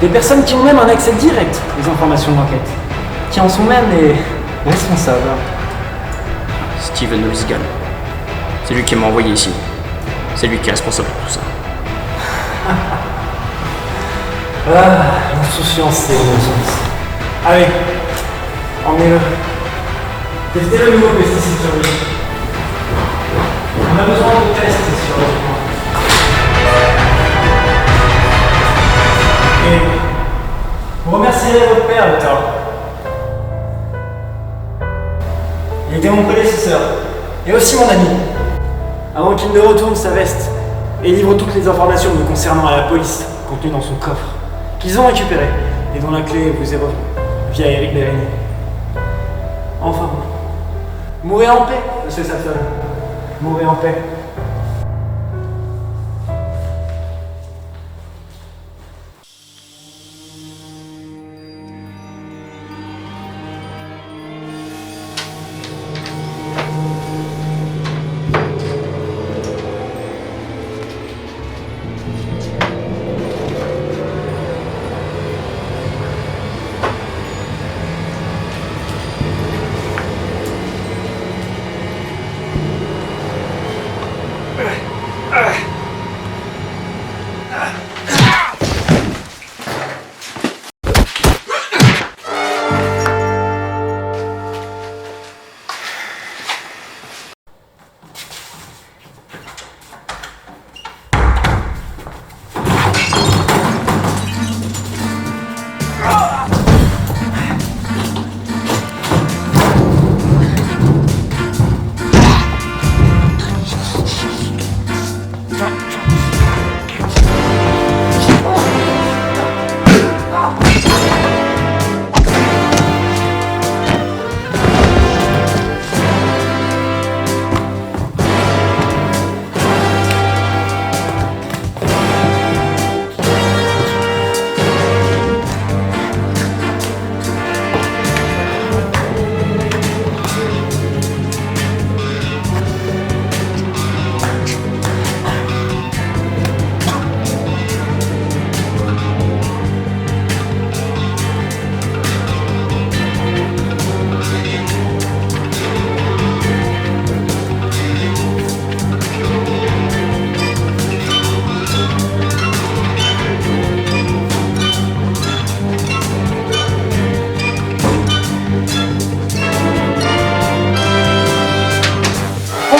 Des personnes qui ont même un accès direct aux informations d'enquête, qui en sont même les responsables. Steven Olsgan. C'est lui qui m'a envoyé ici. C'est lui qui est responsable de tout ça. Ah, l'insouciance et l'innocence. Allez, emmenez-le. Testez le nouveau pesticide sur lui. On a besoin de tests sur le humain. Et vous remercierez votre père, docteur. Il était mon prédécesseur, et aussi mon ami. Avant qu'il ne retourne sa veste et livre toutes les informations me concernant à la police, contenues dans son coffre, qu'ils ont récupéré, et dont la clé vous est revenue, via Eric Bérigny. Enfin, mourrez en paix, monsieur Samson. Mourrez en paix.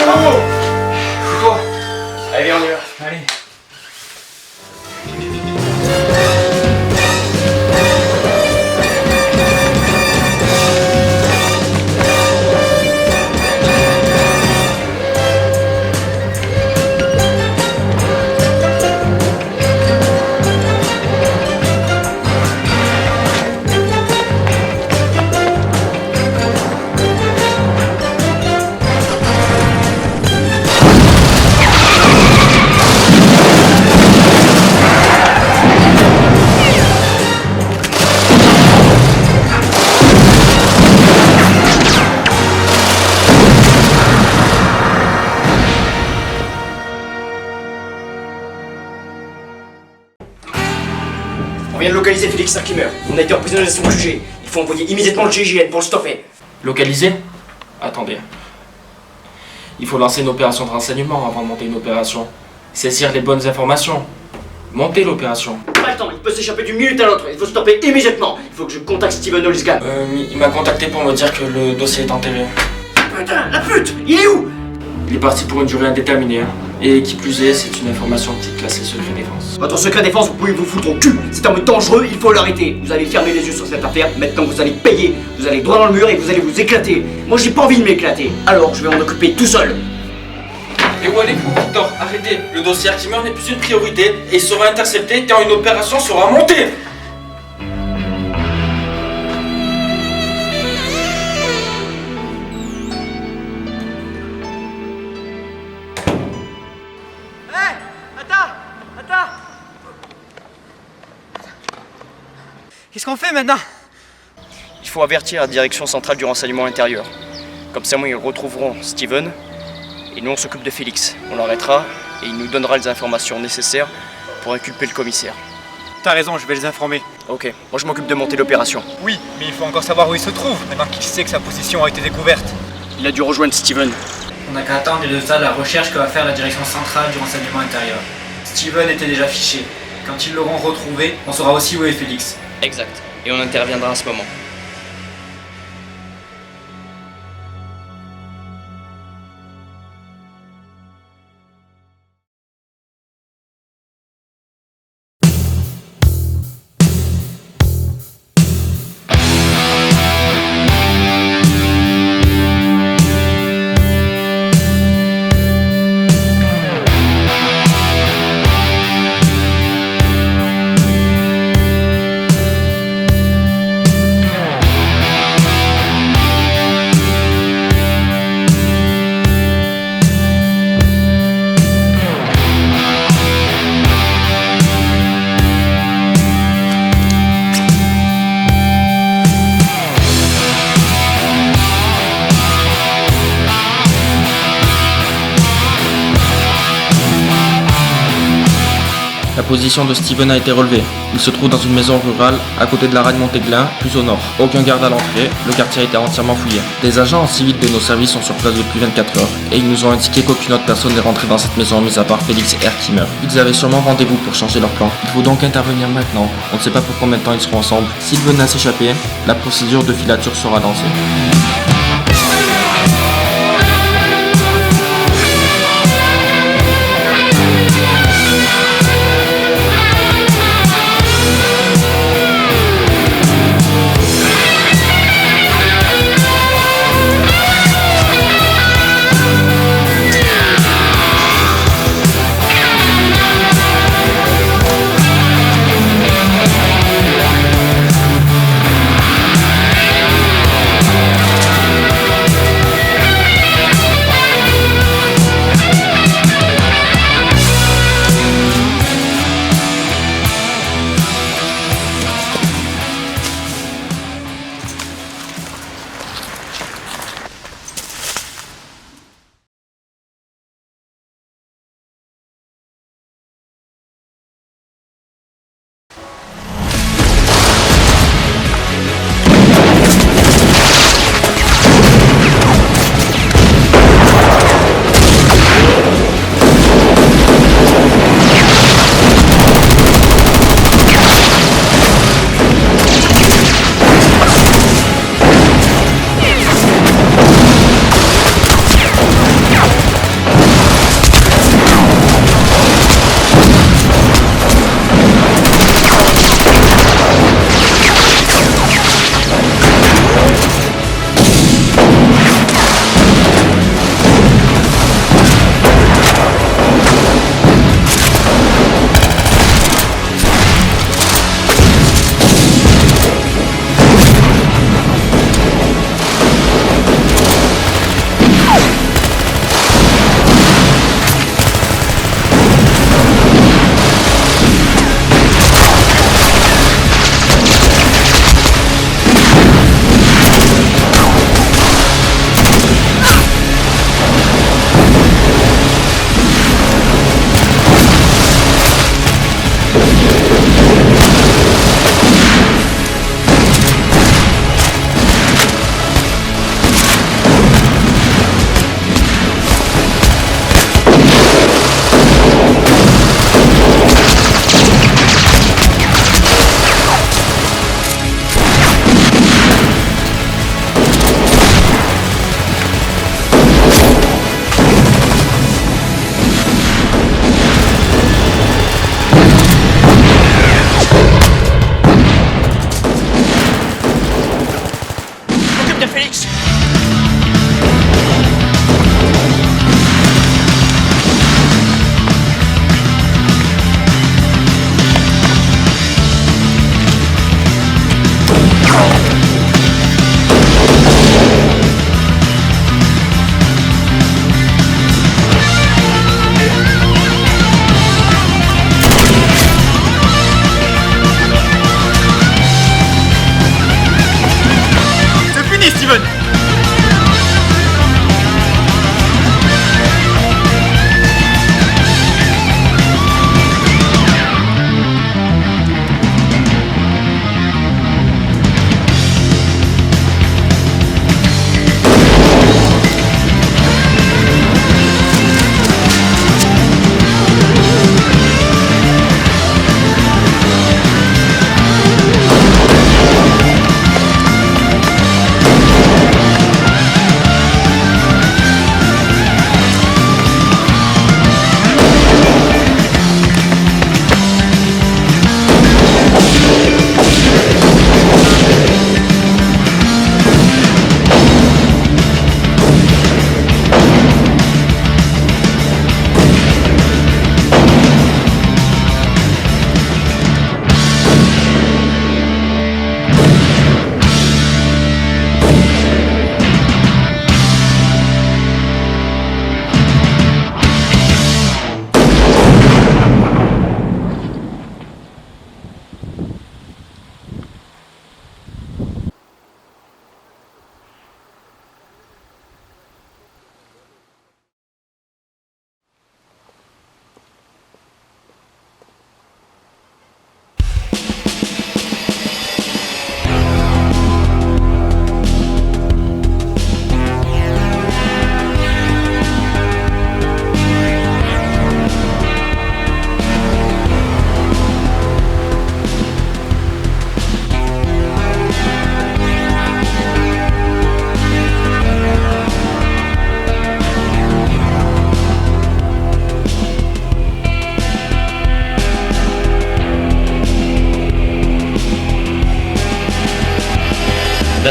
Bravo! Hugo, Allez, viens, on y va. allez. On vient de localiser Félix Sarkimer. On a été emprisonné à son QG. Il faut envoyer immédiatement le GIGN pour le stopper. Localisé? Attendez. Il faut lancer une opération de renseignement avant de monter une opération. Saisir les bonnes informations. Monter l'opération. Pas le temps, il peut s'échapper d'une minute à l'autre. Il faut stopper immédiatement. Il faut que je contacte Steven Olisgan. Il m'a contacté pour me dire que le dossier est enterré. Putain, la pute! Il est où? Il est parti pour une durée indéterminée. Et qui plus est, c'est une information qui est classée secret défense. Votre secret défense, vous pouvez vous foutre au cul. C'est un mec dangereux, il faut l'arrêter. Vous allez fermer les yeux sur cette affaire. Maintenant vous allez payer. Vous allez droit dans le mur et vous allez vous éclater. Moi j'ai pas envie de m'éclater. Alors je vais m'en occuper tout seul. Et où allez-vous, Victor? Arrêtez. Le dossier Arkimer n'est plus une priorité et il sera intercepté quand une opération sera montée. Qu'est-ce qu'on fait maintenant? Il faut avertir la direction centrale du renseignement intérieur. Comme ça, moi, ils retrouveront Steven. Et nous, on s'occupe de Félix. On l'arrêtera et il nous donnera les informations nécessaires pour inculper le commissaire. T'as raison, je vais les informer. Ok, moi je m'occupe de monter l'opération. Oui, mais il faut encore savoir où il se trouve, maintenant qu'il sait que sa position a été découverte. Il a dû rejoindre Steven. On n'a qu'à attendre les résultats de la recherche que va faire la direction centrale du renseignement intérieur. Steven était déjà fiché. Quand ils l'auront retrouvé, on saura aussi où est Félix. Exact. Et on interviendra à ce moment. La position de Steven a été relevée. Il se trouve dans une maison rurale, à côté de la rade Montéglin, plus au nord. Aucun garde à l'entrée, le quartier a été entièrement fouillé. Des agents civils de nos services sont sur place depuis 24 heures, et ils nous ont indiqué qu'aucune autre personne n'est rentrée dans cette maison, mis à part Félix et Arkimer. Ils avaient sûrement rendez-vous pour changer leur plan. Il faut donc intervenir maintenant. On ne sait pas pour combien de temps ils seront ensemble. S'ils venaient à s'échapper, la procédure de filature sera lancée.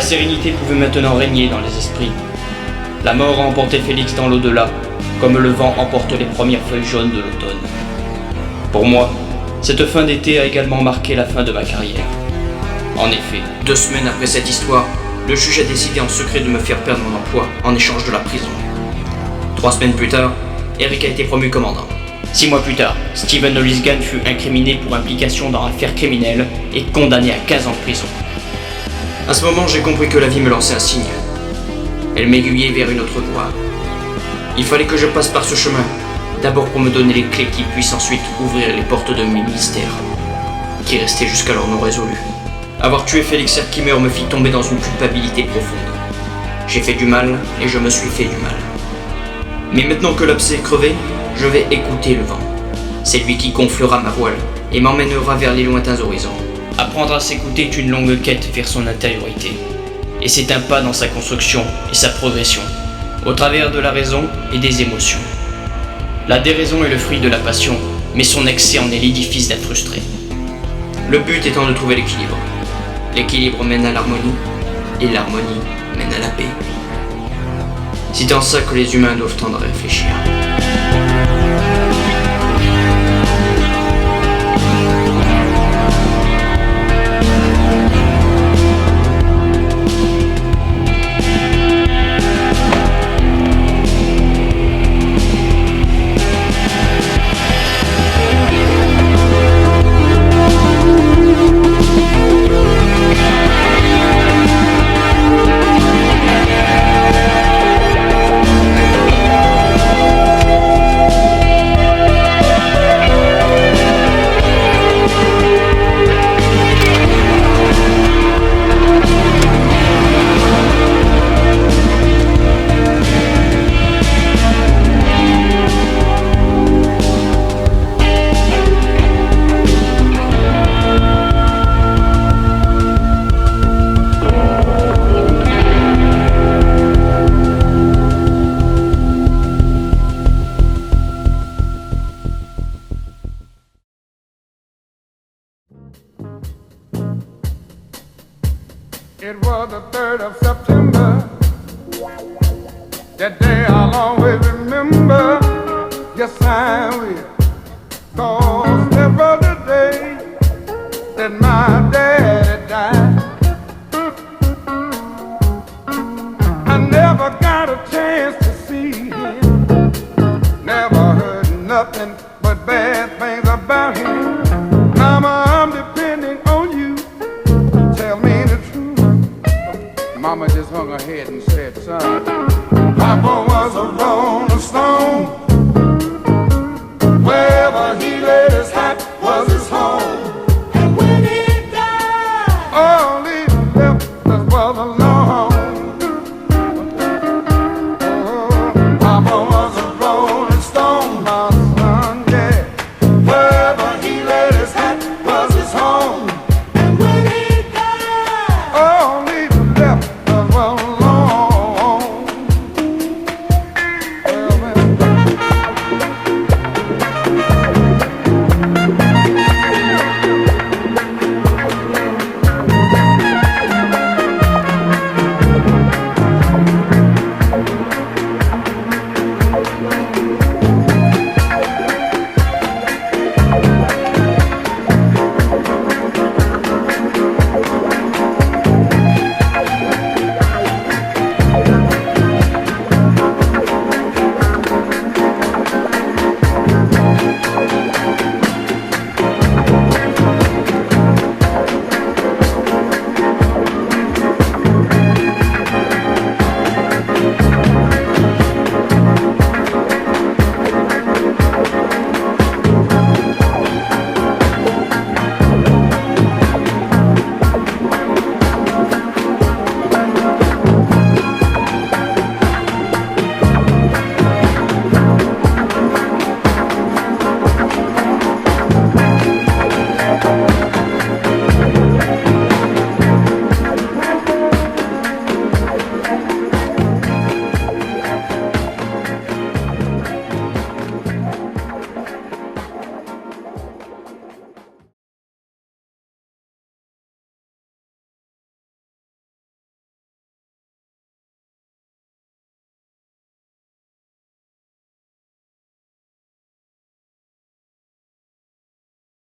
sérénité pouvait maintenant régner dans les esprits. La mort a emporté Félix dans l'au-delà, comme le vent emporte les premières feuilles jaunes de l'automne. Pour moi, cette fin d'été a également marqué la fin de ma carrière. En effet, 2 semaines après cette histoire, le juge a décidé en secret de me faire perdre mon emploi en échange de la prison. 3 semaines plus tard, Eric a été promu commandant. 6 mois plus tard, Steven Olisgan fut incriminé pour implication dans affaires criminelles et condamné à 15 ans de prison. À ce moment, j'ai compris que la vie me lançait un signe. Elle m'aiguillait vers une autre voie. Il fallait que je passe par ce chemin, d'abord pour me donner les clés qui puissent ensuite ouvrir les portes de mes mystères, qui restaient jusqu'alors non résolus. Avoir tué Félix Herkimer me fit tomber dans une culpabilité profonde. J'ai fait du mal et je me suis fait du mal. Mais maintenant que l'abcès est crevé, je vais écouter le vent. C'est lui qui gonflera ma voile et m'emmènera vers les lointains horizons. Apprendre à s'écouter est une longue quête vers son intériorité. Et c'est un pas dans sa construction et sa progression, au travers de la raison et des émotions. La déraison est le fruit de la passion, mais son excès en est l'édifice d'un frustré. Le but étant de trouver l'équilibre. L'équilibre mène à l'harmonie, et l'harmonie mène à la paix. C'est en ça que les humains doivent tendre à réfléchir. It was the 3rd of September. That day I'll always remember. Yes, I will. 'Cause that was the day that my daddy died. I never got a chance to see him. Never heard nothing but bad things about him. Mama, I'm depending on you. Tell me the truth. Mama just hung her head and said, son, Papa was a